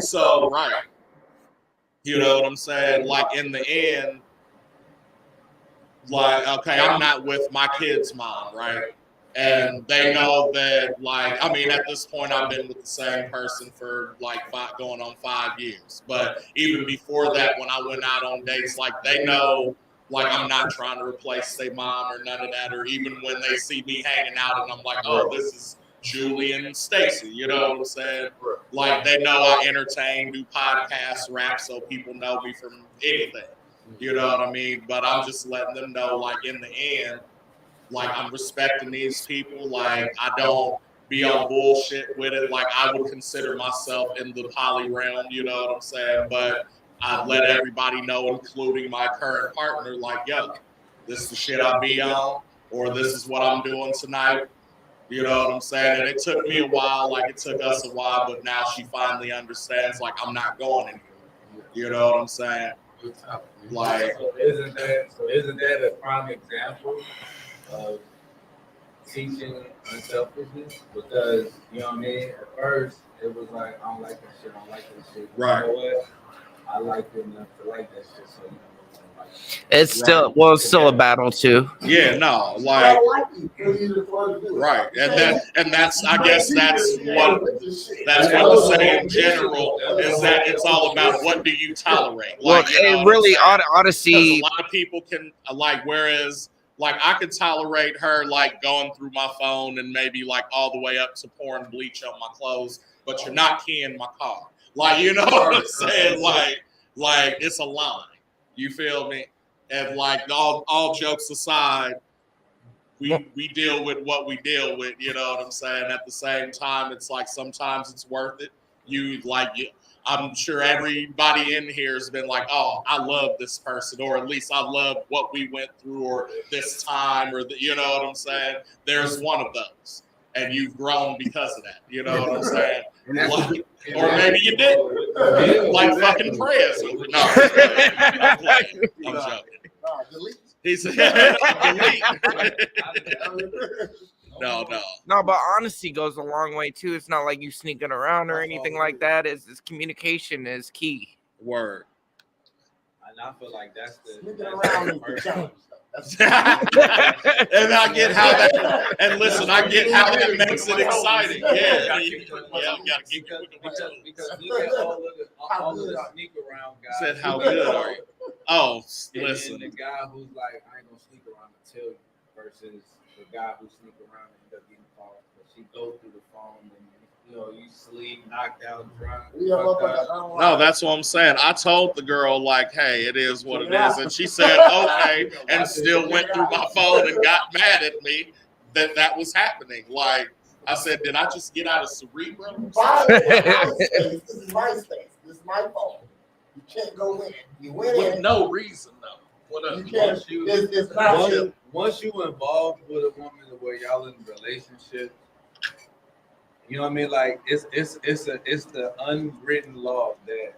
So, right. You know what I'm saying? Like in the end, like, okay, I'm not with my kid's mom, right? And they know that, like, I mean, at this point, I've been with the same person for like going on 5 years. But even before that, when I went out on dates, like, they know, like, I'm not trying to replace their mom or none of that. Or even when they see me hanging out and I'm like, oh, this is Julian and Stacy, you know what I'm saying? Like, they know I entertain, do podcasts, rap, so people know me from anything. You know what I mean? But I'm just letting them know, like, in the end, like, I'm respecting these people. Like, I don't be on bullshit with it. Like, I would consider myself in the poly realm, you know what I'm saying? But I let everybody know, including my current partner, like, yo, this is the shit I be on, or this is what I'm doing tonight. You know what I'm saying? And it took me a while, like, it took us a while, but now she finally understands, like, I'm not going anywhere. You know what I'm saying? Like, so isn't that a prime example of teaching unselfishness? Because, you know what I mean, at first it was like, I don't like that shit, Right. You know what? I like it enough to like that shit, so you know what I'm like. It's still it's still a battle too. yeah, no, like, right. And that's I guess that's what the saying in general is, that it's all about what do you tolerate. Well, Like, you know it what I'm really saying? Because Odyssey. a lot of people can, like, whereas, like, I could tolerate her, like, going through my phone and maybe, like, all the way up to pouring bleach on my clothes, but you're not keying my car. Like, you know what I'm saying? Like it's a line. You feel me? And like all jokes aside, we deal with what we deal with, you know what I'm saying? At the same time, it's like sometimes it's worth it. I'm sure everybody in here has been like, oh, I love this person, or at least I love what we went through, or this time, or you know what I'm saying? There's one of those, and you've grown because of that. You know what I'm saying? Or maybe you didn't. Like fucking prayers. No, I'm joking. He said, delete. No. No, but honesty goes a long way too. It's not like you sneaking around or anything like that. It's communication is key. Word. And I feel like that's the Sneaking around is the challenge. And I get how that. And listen, I get how that makes it exciting. Yeah, you gotta keep it because look at all of the sneak around guys. Said, how good are you? Oh, listen. And the guy who's like, I ain't gonna sneak around and tell you, versus the guy who sneak around and end up getting caught. But she goes through the phone and you sleep, knocked out, drunk. No, that's what I'm saying. I told the girl, like, hey, it is what it is. And she said, okay, and still went through my phone and got mad at me that was happening. Like, I said, did I just get out of Cerebro? This is my space. This is my phone. You can't go in. You went with in. no reason, though. What You can't. It's not once you involved with a woman where y'all in a relationship, you know what I mean? Like it's the unwritten law that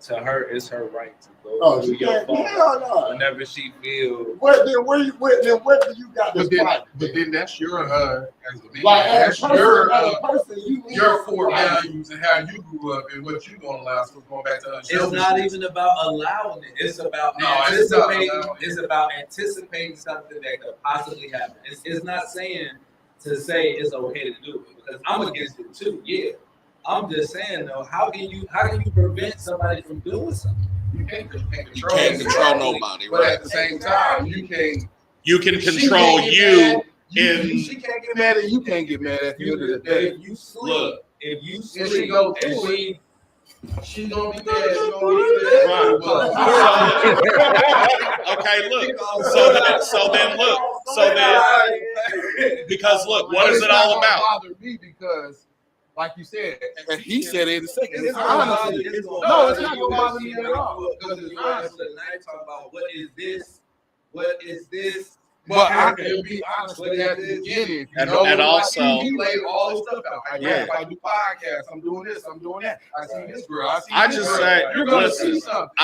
to her it's her right to go through your phone whenever she feels. Where do you got this fight? But then that's your as a man, Like that's your core values and how you grew up and what you gonna allow. So going back to it's not even about allowing it. It's about anticipating. It's about anticipating something that could possibly happen. It's not saying to say it's okay to do it because I'm against it too. Yeah, I'm just saying though, how can you prevent somebody from doing something? You can't control nobody, but right? at the same time, you can control you. She can't get mad and you can't get mad at the end of the day. If you sleep, and she go through it, she's gonna be mad. She's gonna be Okay, look. So then, because look, what is it all about? Bother me because, like you said, and he said it in a second. It's honestly, no, it's not gonna bother me at all. Because it's honestly, I talk about what is this. But I can be honest with you at the beginning. And also, he laid all this stuff out. If I do podcasts, I'm doing this, I'm doing that. I see this girl. I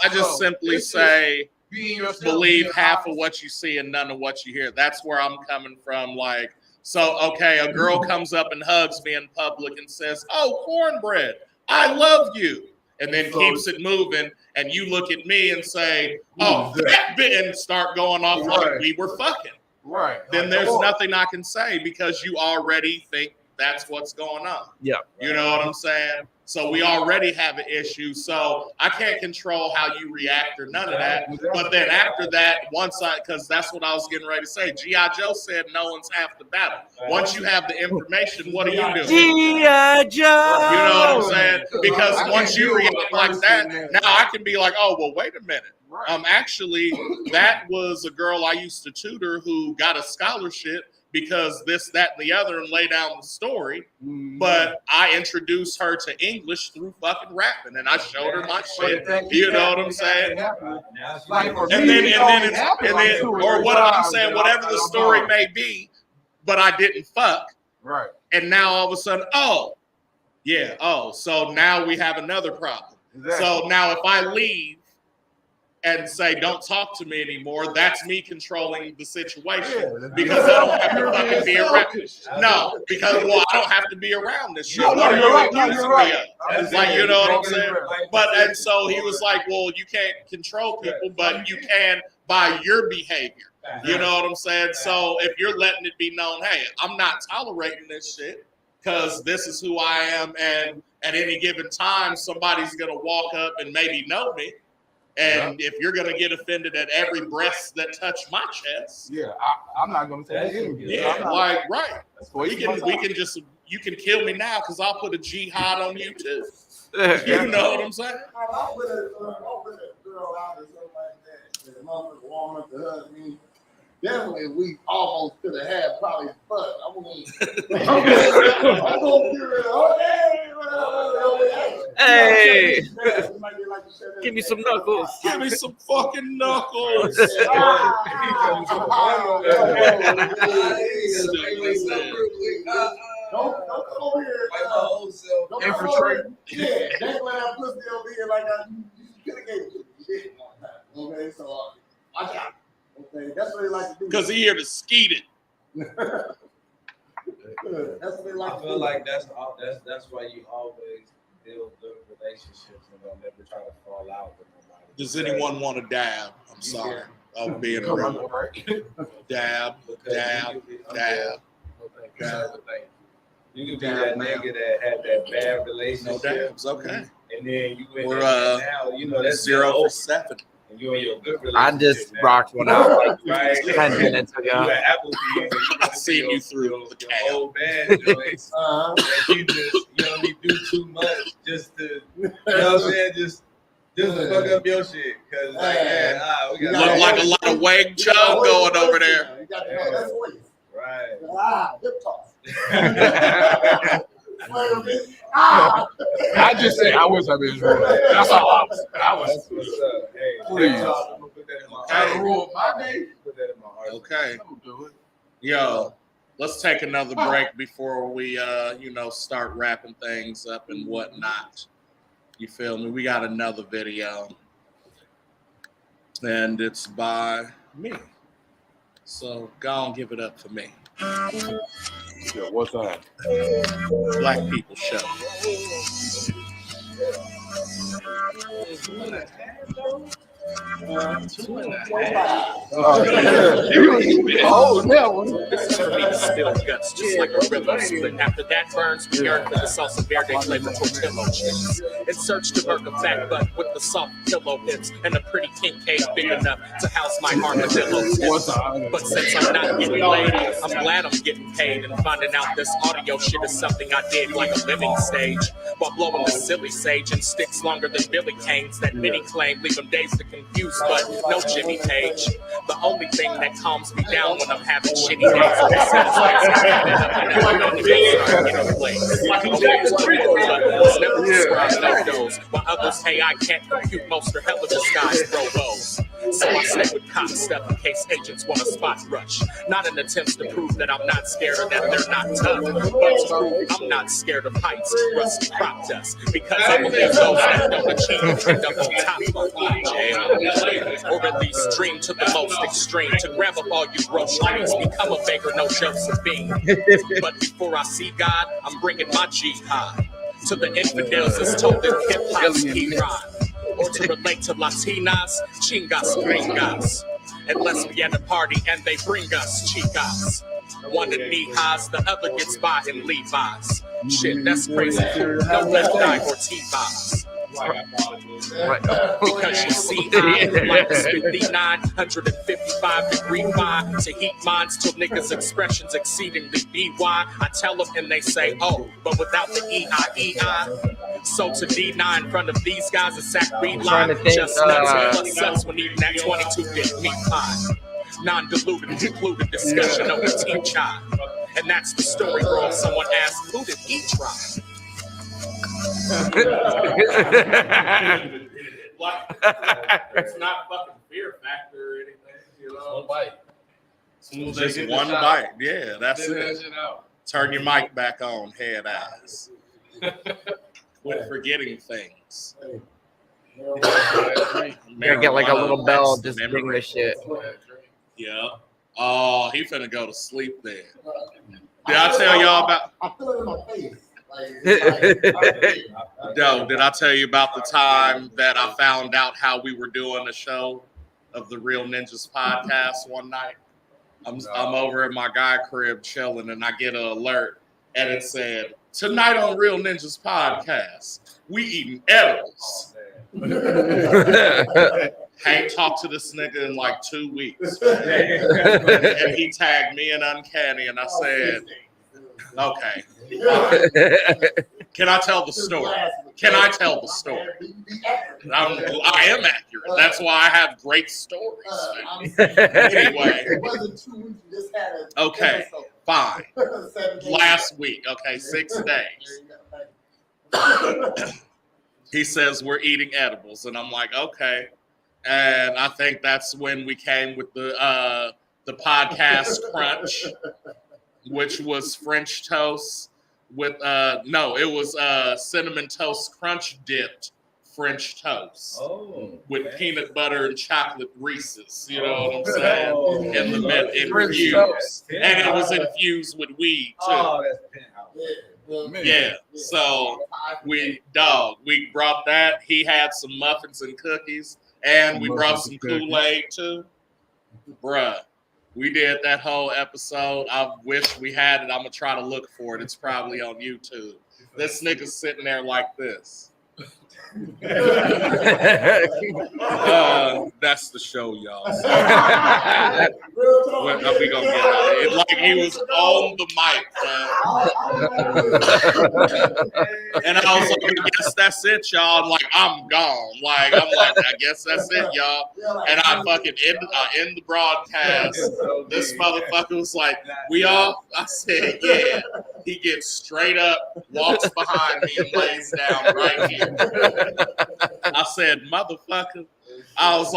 just simply say, believe half of what you see and none of what you hear. That's where I'm coming from. Like, so, okay, a girl comes up and hugs me in public and says, oh, cornbread, I love you. And then keeps it moving. And you look at me and say, oh, that bit, and start going off like we were fucking. Right. Then there's nothing I can say because you already think that's what's going on. Yeah. You know what I'm saying? So we already have an issue. So I can't control how you react or none of that. But then after that, because that's what I was getting ready to say. G.I. Joe said no one's half the battle. Once you have the information, what are you doing? G.I. Joe. You know what I'm saying? Because once you react like that, now I can be like, oh, well, wait a minute. Actually, that was a girl I used to tutor who got a scholarship because this, that, and the other, and lay down the story. But I introduced her to English through fucking rapping, and I showed her my shit. You know what I'm saying? And then, or what I'm saying, whatever the story may be, but I didn't fuck. Right. And now all of a sudden, so now we have another problem. Exactly. So now if I leave and say, don't talk to me anymore, that's me controlling the situation because I don't have to fucking be around. No, because, I don't have to be around this shit. What are you accusing me of? Like, you know what I'm saying? And so he was like, well, you can't control people, but you can by your behavior. You know what I'm saying? So if you're letting it be known, hey, I'm not tolerating this shit because this is who I am, and at any given time, somebody's going to walk up and maybe know me. And if you're going to get offended at every breast that touch my chest, I'm not going to take it. right. You can kill me now because I'll put a jihad on you too. You know what I'm saying? I'm with a girl out or something like that. The motherfucker warm up to hug me. Definitely, we almost could have had probably fun. I'm gonna Hey, give me some knuckles. Give me some fucking knuckles. Don't come over here. Don't infiltrate. Yeah, that's when I pussy over here like you could have gave me shit one time. Okay, so watch out. Okay, that's what they like to do. Because he here to skeet it. That's what they like I to feel do. like that's why you always build good relationships and don't never try to fall out with nobody. Does anyone want to dab? I'm sorry. I'll be in a room. Dab, dab, dab. You can be that nigga that had that bad No relationship. dabs, okay. And then you went We're now, you know, that's 0 for 0 7. and you're in your good relationship. I just now. rocked one out like Right. 10 minutes You ago. at Applebee's, I seen you through the your cab. old bad joints. You only do too much just to, you know what I'm saying? Just to fuck up your shit. Cause like, we got Look like a lot of Wang Chung going over there. You got to know that voice. right. Hip toss. I just say I wish I was Israel. That's all I was. I was. That's what's up. Hey, Please. I'm gonna put that in my Hey. heart. Rule my day. Put that in my heart. Okay. Don't do it. Yo, let's take another break before we start wrapping things up and whatnot. You feel me? We got another video. And it's by me. So go and give it up for me. Yeah, what's up? Black People Show. Oh, no. This is for me to spill guts, just like a river split. After that burns, we yearn for the salsa verde flavor tortilla chips. In search to work a fat butt with the soft pillow hips and a pretty pink cake big enough to house my armadillo What's tips. up? But since I'm not getting laid, I'm glad I'm getting paid and finding out this audio shit is something I did like a living stage. While blowing the silly sage and sticks longer than Billy Kane's that many claim leave them dazed and confused, but no Jimmy Page. The only thing that calms me down when I'm having shitty days is the satisfaction never describe no-dos, while others, hey, I can't compute most are hella disguised robos. So I stay with cop stuff in case agents want a spot rush. Not an attempt to prove that I'm not scared or that they're not tough, but to prove I'm not scared of heights, rusty crop dust. Because I believe those that don't achieve end up on top of me, jail. Or at least dream to the most extreme. To grab up all you gross dreams, become a beggar, no Josephine. But before I see God, I'm bringing my jihad. To the infidels that's told in hip-hop's key rhyme. Or to relate to Latinas, chingas gringas. Unless we at a party and they bring us chicas. One in knee-highs, the other gets by in Levi's. Shit, that's crazy. No left eye or T-Vi's. Because you see, I like to spit the 955 degree fire to heat minds till niggas' expressions exceedingly BY. I tell them and they say, oh, but without the EI. So to D9 in front of these guys, a sack read line, just nuts plus sucks when eating that 22 get meat pie. Non-diluted, concluded discussion of the team child. And that's the story, bro. Someone asked, who did he try? It's not fucking fear factor or anything, you know. Just Just one bite. Yeah, that's it. Turn your mic back on, head ass. Quit forgetting things. Gotta get like a little bell, just ring the shit. Yeah. Oh, he finna go to sleep there. Did I tell y'all about? I feel it in my face. Like, No, did I tell you about the time that I found out how we were doing a show of the Real Ninjas podcast one night? I'm over at my guy crib chilling, and I get an alert, and it said, "Tonight on Real Ninjas podcast, we eating edibles." Ain't talked to this nigga in like 2 weeks, and he tagged me in Uncanny, and I said, "Okay." Can I tell the story? Can I tell the story? I am accurate. That's why I have great stories. Anyway. It wasn't 2 weeks. You just had a Okay, fine. Last week, okay, 6 days. He says we're eating edibles, and I'm like, okay. And I think that's when we came with the podcast crunch, which was French toast with it was cinnamon toast crunch dipped French toast with peanut butter and chocolate Reese's. You know what I'm saying? In the mid infused, and it was infused with weed too. Oh, that's penthouse. Yeah. So we brought that. He had some muffins and cookies, and we brought some Kool-Aid too. Bruh. We did that whole episode. I wish we had it. I'm gonna try to look for it. It's probably on YouTube. This nigga's sitting there like this. That's the show, y'all. When are we gonna get out? It like he was on the mic, and I was like, I guess that's it, y'all. Like, I'm gone. Like, I'm like, I guess that's it, y'all. And I fucking end the broadcast. This motherfucker was like, we all. I said, yeah. He gets straight up, walks behind me, and lays down right here. I said, motherfucker. I was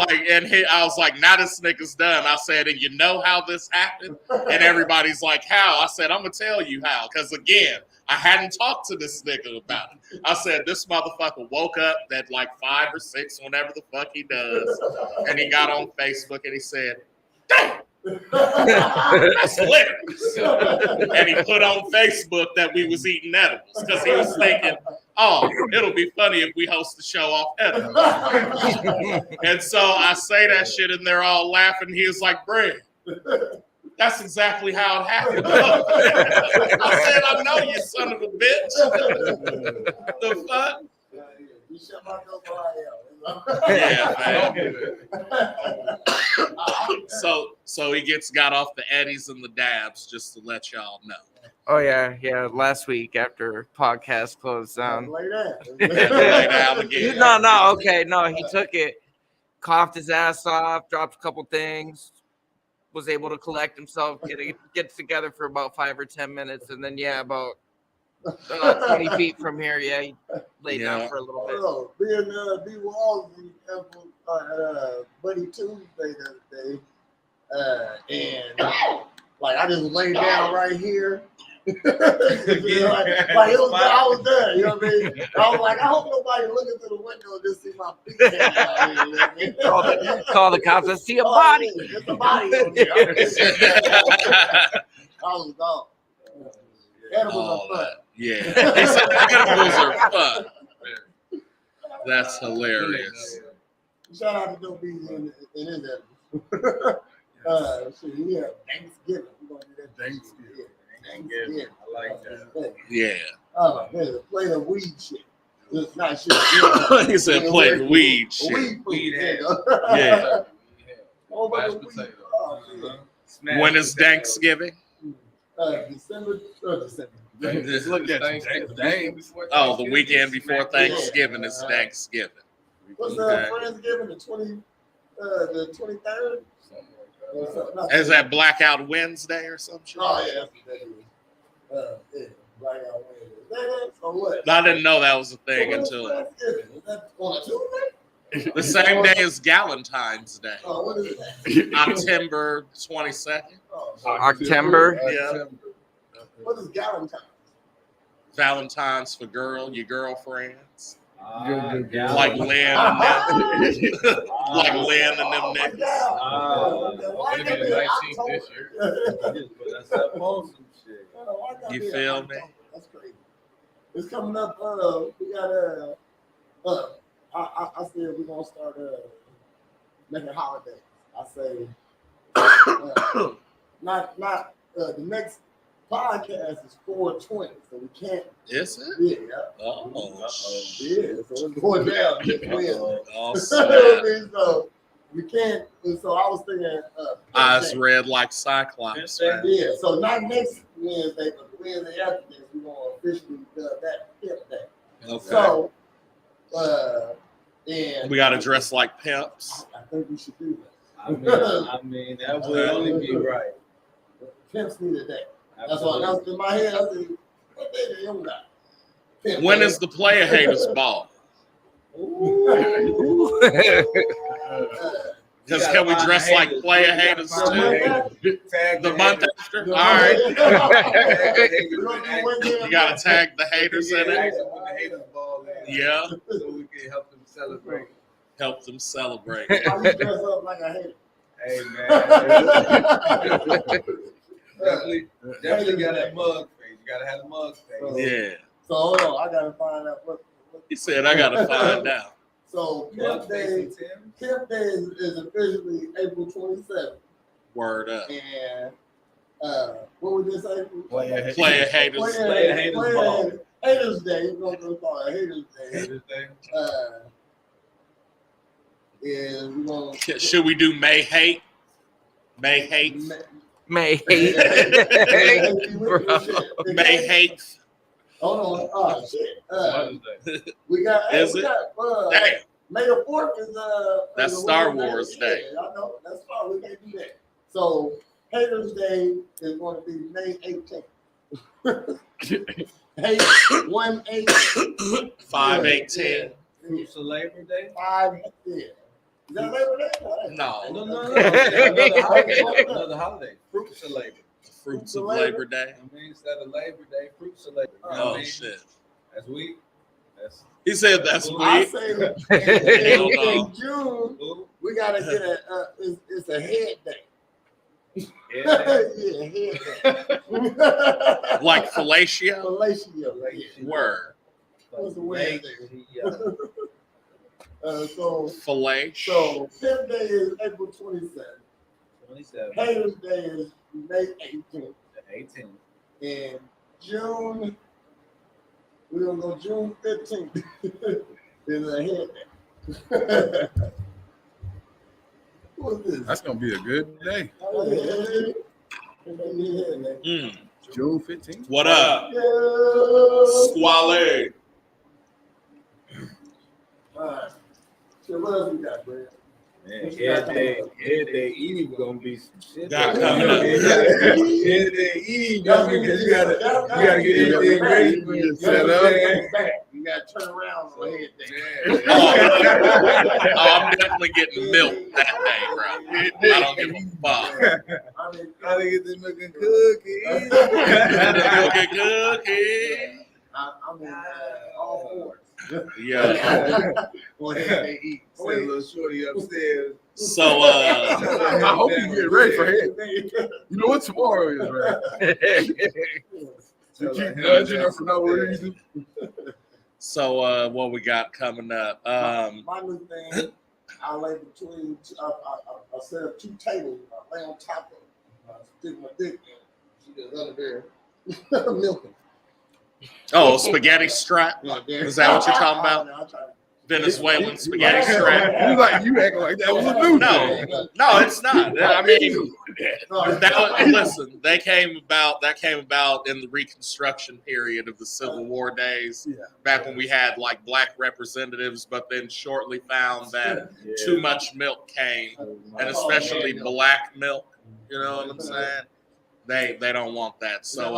like, now this nigga's done. I said, and you know how this happened? And everybody's like, how? I said, I'm gonna tell you how. Because again, I hadn't talked to this nigga about it. I said, this motherfucker woke up at like 5 or 6, whenever the fuck he does. And he got on Facebook and he said, damn. That's hilarious. And he put on Facebook that we was eating edibles because he was thinking, oh, it'll be funny if we host the show off edibles. And so I say that shit and they're all laughing. He was like, Brad, that's exactly how it happened. I said, I know, you son of a bitch. The fuck? You shut my door out. Yeah, man. So he got off the Eddies and the dabs, just to let y'all know. Oh yeah. Last week after podcast closed down. Lay down again. No. He took it, coughed his ass off, dropped a couple things, was able to collect himself, get together for about 5 or 10 minutes, and then about 20 feet from here, he laid down for a little bit. Being B Walls Buddy Tuesday the other day, and like I just laid down right here. Like it was, I was there, you know what I mean? I was like, I hope nobody looking through the window and just see my feet. Call the cops. I see a body. It's a body on there. I was gone. Animals are fun. Yeah. He said animals are fun. That's hilarious. Shout out to Dope Bees in his episode. Yeah, Thanksgiving. We're going to do that Thanksgiving. I like that. Yeah. Oh, man, a plate of weed shit. It's not shit. He said plate of weed shit. Weed. Yeah. Oh, Mashed potato. When is Thanksgiving? December. Just look at Thanksgiving. Oh, the weekend before Thanksgiving is Thanksgiving. What's Friendsgiving? The 23rd? Is that Blackout Wednesday or some shit? Oh, yeah, that's what that is. Blackout Wednesday. So what? I didn't know that was a thing until Is that on a Tuesday? the same day as Galentine's Day. Oh, what is that? October 22nd. October? Yeah. What is Galentine's? Valentine's for your girlfriends. Yeah. Like Lynn and them. Like Lynn and them niggas. Why did it be 19th this year? That's that wholesome shit. You feel me? That's crazy. It's coming up. We got I said we're gonna start making holidays. I say not the next podcast is 420, so we can't. Is it? Yeah. Oh. Yeah, so it's going down next Wednesday. Oh, So we can't. And so I was thinking. Eyes red like Cyclops. Yeah. So not next Wednesday, but the Wednesday after this, we're gonna officially that Okay. So, and We got to dress like pimps. I think we should do that. I mean, that would only be right. Pimps need a day. That's why that was in my head. I said, what day do you got? Pimp When day. is the player haters ball? Because can we dress like player haters too? The month after? All right. You got to tag the haters in it. Yeah. So we can help them celebrate. Help them celebrate. Why you dress up like a hater? Hey man, definitely got that mug face. You gotta have the mug face. Yeah. So hold on, I gotta find out what. He said, I got to find out. So Mug Pimp Day, face and Pimp Day is officially April 27th, Word up. and what would this say? Player haters. Player haters ball. Haters Day. We're gonna call it Haters Day. Haters Day. And we're gonna. Should we do May hate? May hate? May hate. May hate? Hold on. Oh shit. Mother's Day. We got. Is we it? got, Damn. May the 4th is That's is a Star Wednesday. Wars Day. Yeah, I know. That's fine. We can't do that. So Haters Day is going to be May 18th. Hate 1-8 5/8/10. Fruits of Labor Day. 5. Yeah. Is that Labor Day? No. No. Another holiday. Another holiday. Fruits of Labor. Fruits of Labor Day. I mean, instead of Labor Day, Fruits of Labor. You know what I Oh mean? shit. That's weak. That's He said that's I weak. say Hell no. in June cool. we gotta get it's a head day. Yeah. Yeah, head day. Like fellatio? Fellatio. Word. What's the Wednesday? So Fillet. Pimp Day is April 27th. 27. Haters Day is May 18th. 18. And June, we're gonna go June 15th. is a head day. What's this? That's gonna be a good day. Oh, yeah. Mm. June 15th. What up? Yeah. Squale. All right. So what else we got, Brad? Man, Head Day Eve gonna be some shit. Got coming up. Head Day Eve, because you gotta get everything ready for you. Set up. You gotta turn around on head day. Oh, I'm definitely getting milk that day, bro. I don't give a fuck. I mean, Gotta get this looking cookie. Cookie, cookie. I mean, all fours. Yeah. On head day eat. Send a little shorty upstairs. So, I hope you get ready for it. You know what tomorrow is, right? You keep nudging her for no reason. So, what we got coming up? My new thing, I lay between, I set up 2 tables, I lay on top of them, stick my dick in. She just under there, milking. Oh, spaghetti strap. Is that what you're talking about? Venezuelan spaghetti strap. You acting like that was a new thing. No, it's not. I mean, listen, that came about in the Reconstruction period of the Civil War days, back when we had like black representatives, but then shortly found that too much milk came, and especially black milk. You know what I'm saying? They don't want that. So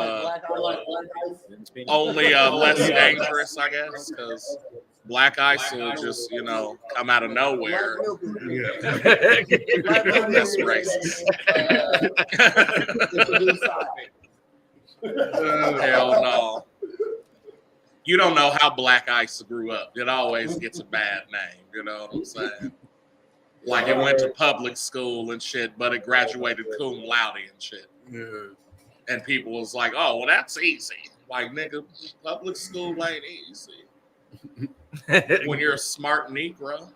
only less dangerous, I guess, because black ice will just, come out of nowhere. That's racist. Hell no. You don't know how black ice grew up. It always gets a bad name. You know what I'm saying? Like it went to public school and shit, but it graduated cum laude and shit. Yeah. And people was like, oh, well, that's easy. Like, nigga, public school ain't easy. When you're a smart Negro.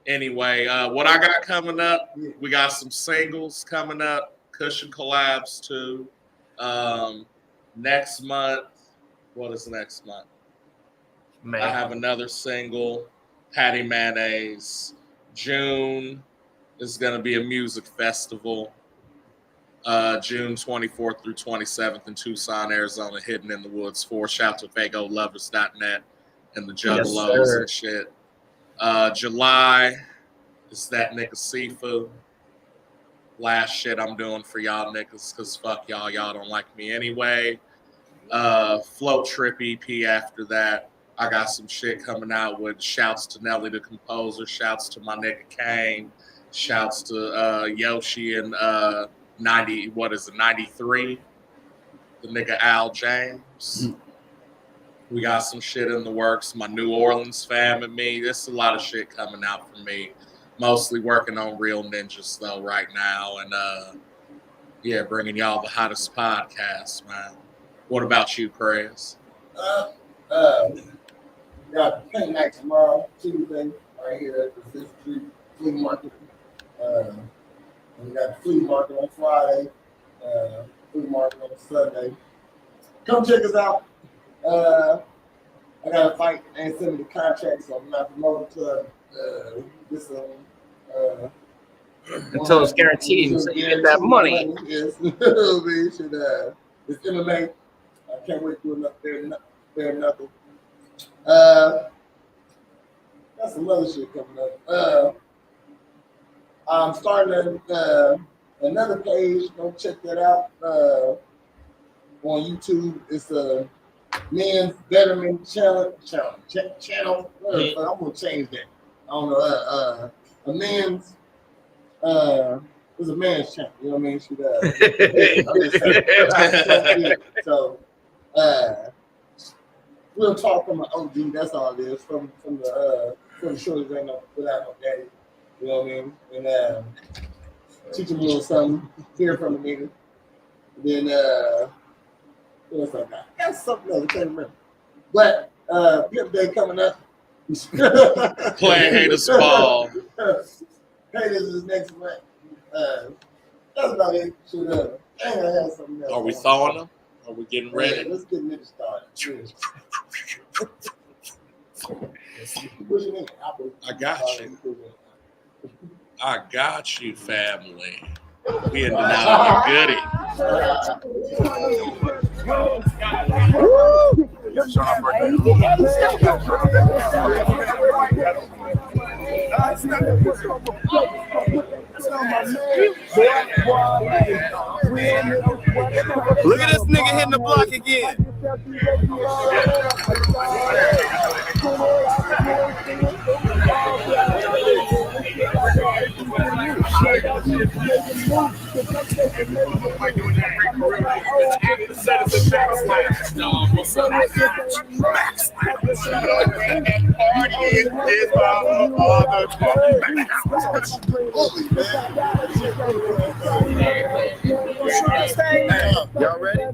Anyway, what I got coming up, we got some singles coming up, Cushion collabs too. Next month, what is next month? May. I have another single, Patty Mayonnaise. June is going to be a music festival. June 24th through 27th in Tucson, Arizona, Hidden in the Woods 4. Shout to FagoLovers.net and the Juggalos and shit. July is That Nigga Sifu. Last shit I'm doing for y'all niggas, because fuck y'all don't like me anyway. Float Trip EP after that. I got some shit coming out with shouts to Nelly the Composer, shouts to my nigga Kane, shouts to Yoshi and 93, the nigga Al James. We got some shit in the works. My New Orleans fam and me. There's a lot of shit coming out for me. Mostly working on Real Ninjas though right now, and yeah, bringing y'all the hottest podcast, man. What about you, Prez? Got the paint night tomorrow, Tuesday, right here at the 5th Street Flea Market. And we got the flea market on Friday, flea market on Sunday. Come check us out. I got to fight and send me the contract, so I'm not promoted to this. Until it's guaranteed, so you get that money. Yes, it's MMA. I can't wait to do enough there nothing. Got some other shit coming up. I'm starting another page. Go check that out on YouTube. It's a men's betterment channel. I'm gonna change that. I don't know. A men's. It's a man's channel. You know what I mean? So we'll talk from an OG. That's all it is. From the shorties ain't no without no daddy. You know what I mean? And teach them a little something. Hear from a nigga. Then what else I got? Got something else. I can't remember. But Pimp Day coming up. Playing Haters Ball. Haters is next month. That's about it. Should I have something else? Are we throwing them? Are we getting ready? Yeah, let's get niggas started. I got you. I got you, family. We in the now goodie. Look at this nigga hitting the block again. Y'all ready?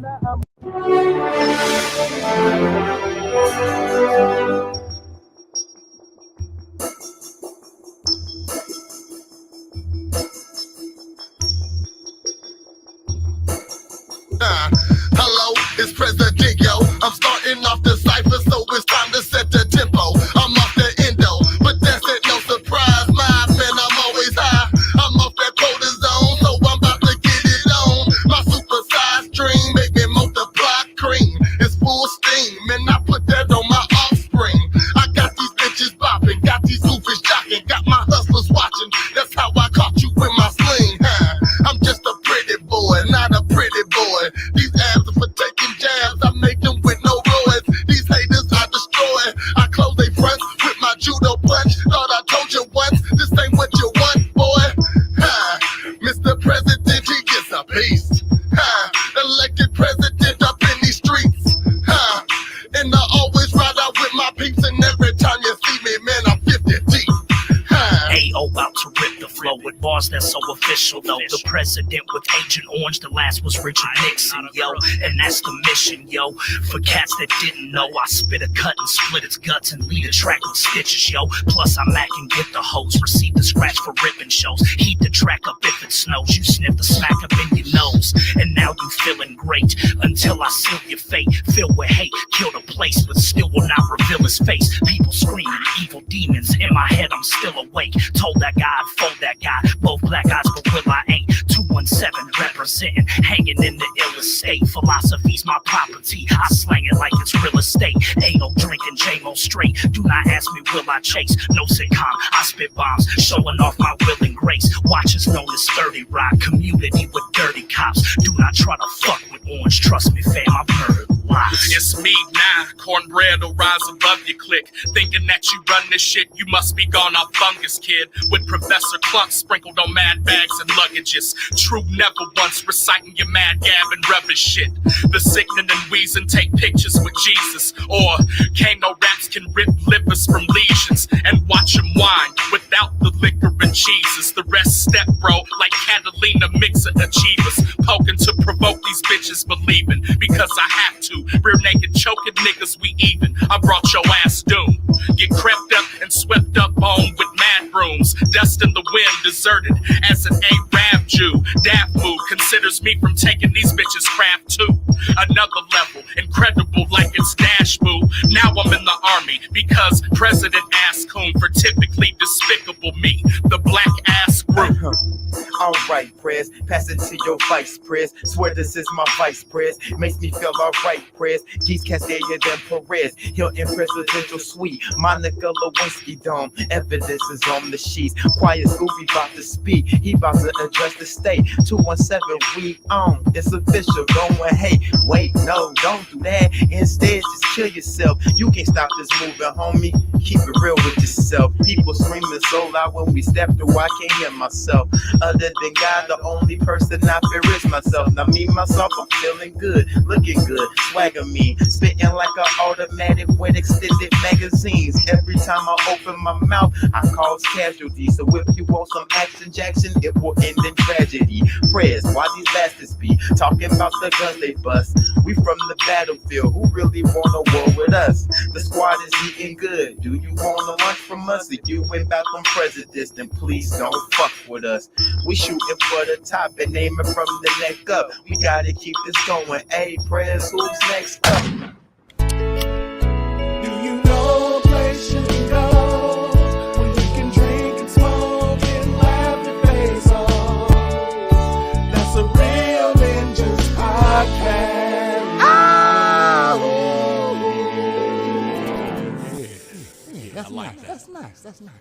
Hello, it's President Yo. I'm starting off the cipher, so it's time to set the tempo. I'm off the endo, but that's it, no surprise. My man, I'm always high. I'm off that cortisone, so I'm about to get it on. My supersized dream make me multiply cream. It's full steam, and I put that on my offspring. I got these bitches bopping, got these goofies jocking, got my hustlers watching. That's how I caught you in my sling. I'm just a pretty boy, not a pretty boy. These abs are for taking jabs. I make them with no roids. These haters I destroy. I close they fronts with my judo punch. Thought I told you once, this ain't what you want, boy. Mr. President, he gets a piece. Elected president up in these streets. And I always ride out with my peeps. And every time you see me, man, I'm 50 deep. A.O. about to rip the flow with bars that's so official, though. The president with Agent Orange, the last was Richard Nixon, yo. And that's the mission, yo. For cats that didn't know, I spit a cut and split its guts and lead a track with stitches, yo. Plus I Mac and get the hose, receive the scratch for ripping shows. Heat the track up if it snows, you sniff the smack up in your nose. And now you feeling great, until I seal your fate. Filled with hate, kill the place, but still will not reveal his face. People screaming, evil demons, in my head I'm still awake. Told that guy I'd fold that guy, both black eyes but will I ain't. 217 representing, hanging in the ill estate. Philosophy's my property, I slang it like it's real estate. A.O. drinking J-Mo straight, do not ask me will I chase. No sitcom, I spit bombs, showing off my will and grace. Watches known as 30 Rock, community with dirty cops. Do not try to fuck with Orange, trust me fam, I've murdered lots. It's me now, cornbread will rise above your clique. Thinking that you run this shit, you must be gone off fungus, kid. With Professor Cluck sprinkled on mad bags and luggages. True never once reciting your mad gab and rubbish shit. The sickening and wheezing take pictures with Jesus. Or Kano raps can rip livers from lesions and watch them whine without the liquor and cheeses. The rest step bro like Catalina mixer achievers. Poking to provoke these bitches believing because I have to. Rear naked choking niggas we even. I brought your ass doom. Get crept up and swept up on with mad brooms. Dust in the wind deserted as an Arab Jew. Daft mood considers me from taking these bitches craft too. Another level, incredible like it's Dash Boo. Now I'm in the army because President asked Coon for typically despicable me, the black ass group. Alright, Prez, pass it to your vice, Prez. Swear this is my vice, Prez. Makes me feel alright, Prez. Geese Castelia than Perez. Hilton presidential suite. Monica Lewinsky dome. Evidence is on the sheets. Quiet Scooby about to speak. He about to address the state. 217 we on. It's official. Going, hey, wait, no, don't do that. Instead, just kill yourself. You can't stop this movement, homie. Keep it real with yourself. People screaming so loud when we step through, I can't hear myself. Other than God, the only person I fear is myself. Now me, myself, I'm feeling good, looking good, swagger me, spitting like an automatic with extended magazines. Every time I open my mouth, I cause casualties. So if you want some action, Jackson, it will end in tragedy. Prayers, why these bastards be talking about the guns they bust? We from the battlefield, who really want a war with us? The squad is eating good. Do you want a lunch from us? If you went back on presidents, then please don't fuck with us. We shooting for the top and aiming from the neck up. We gotta keep this going. Hey, prayers, who's next up? Do you know a place you can go where you can drink and smoke and laugh your face off? That's a Real Ninjas podcast. That's nice. That's nice. That's nice.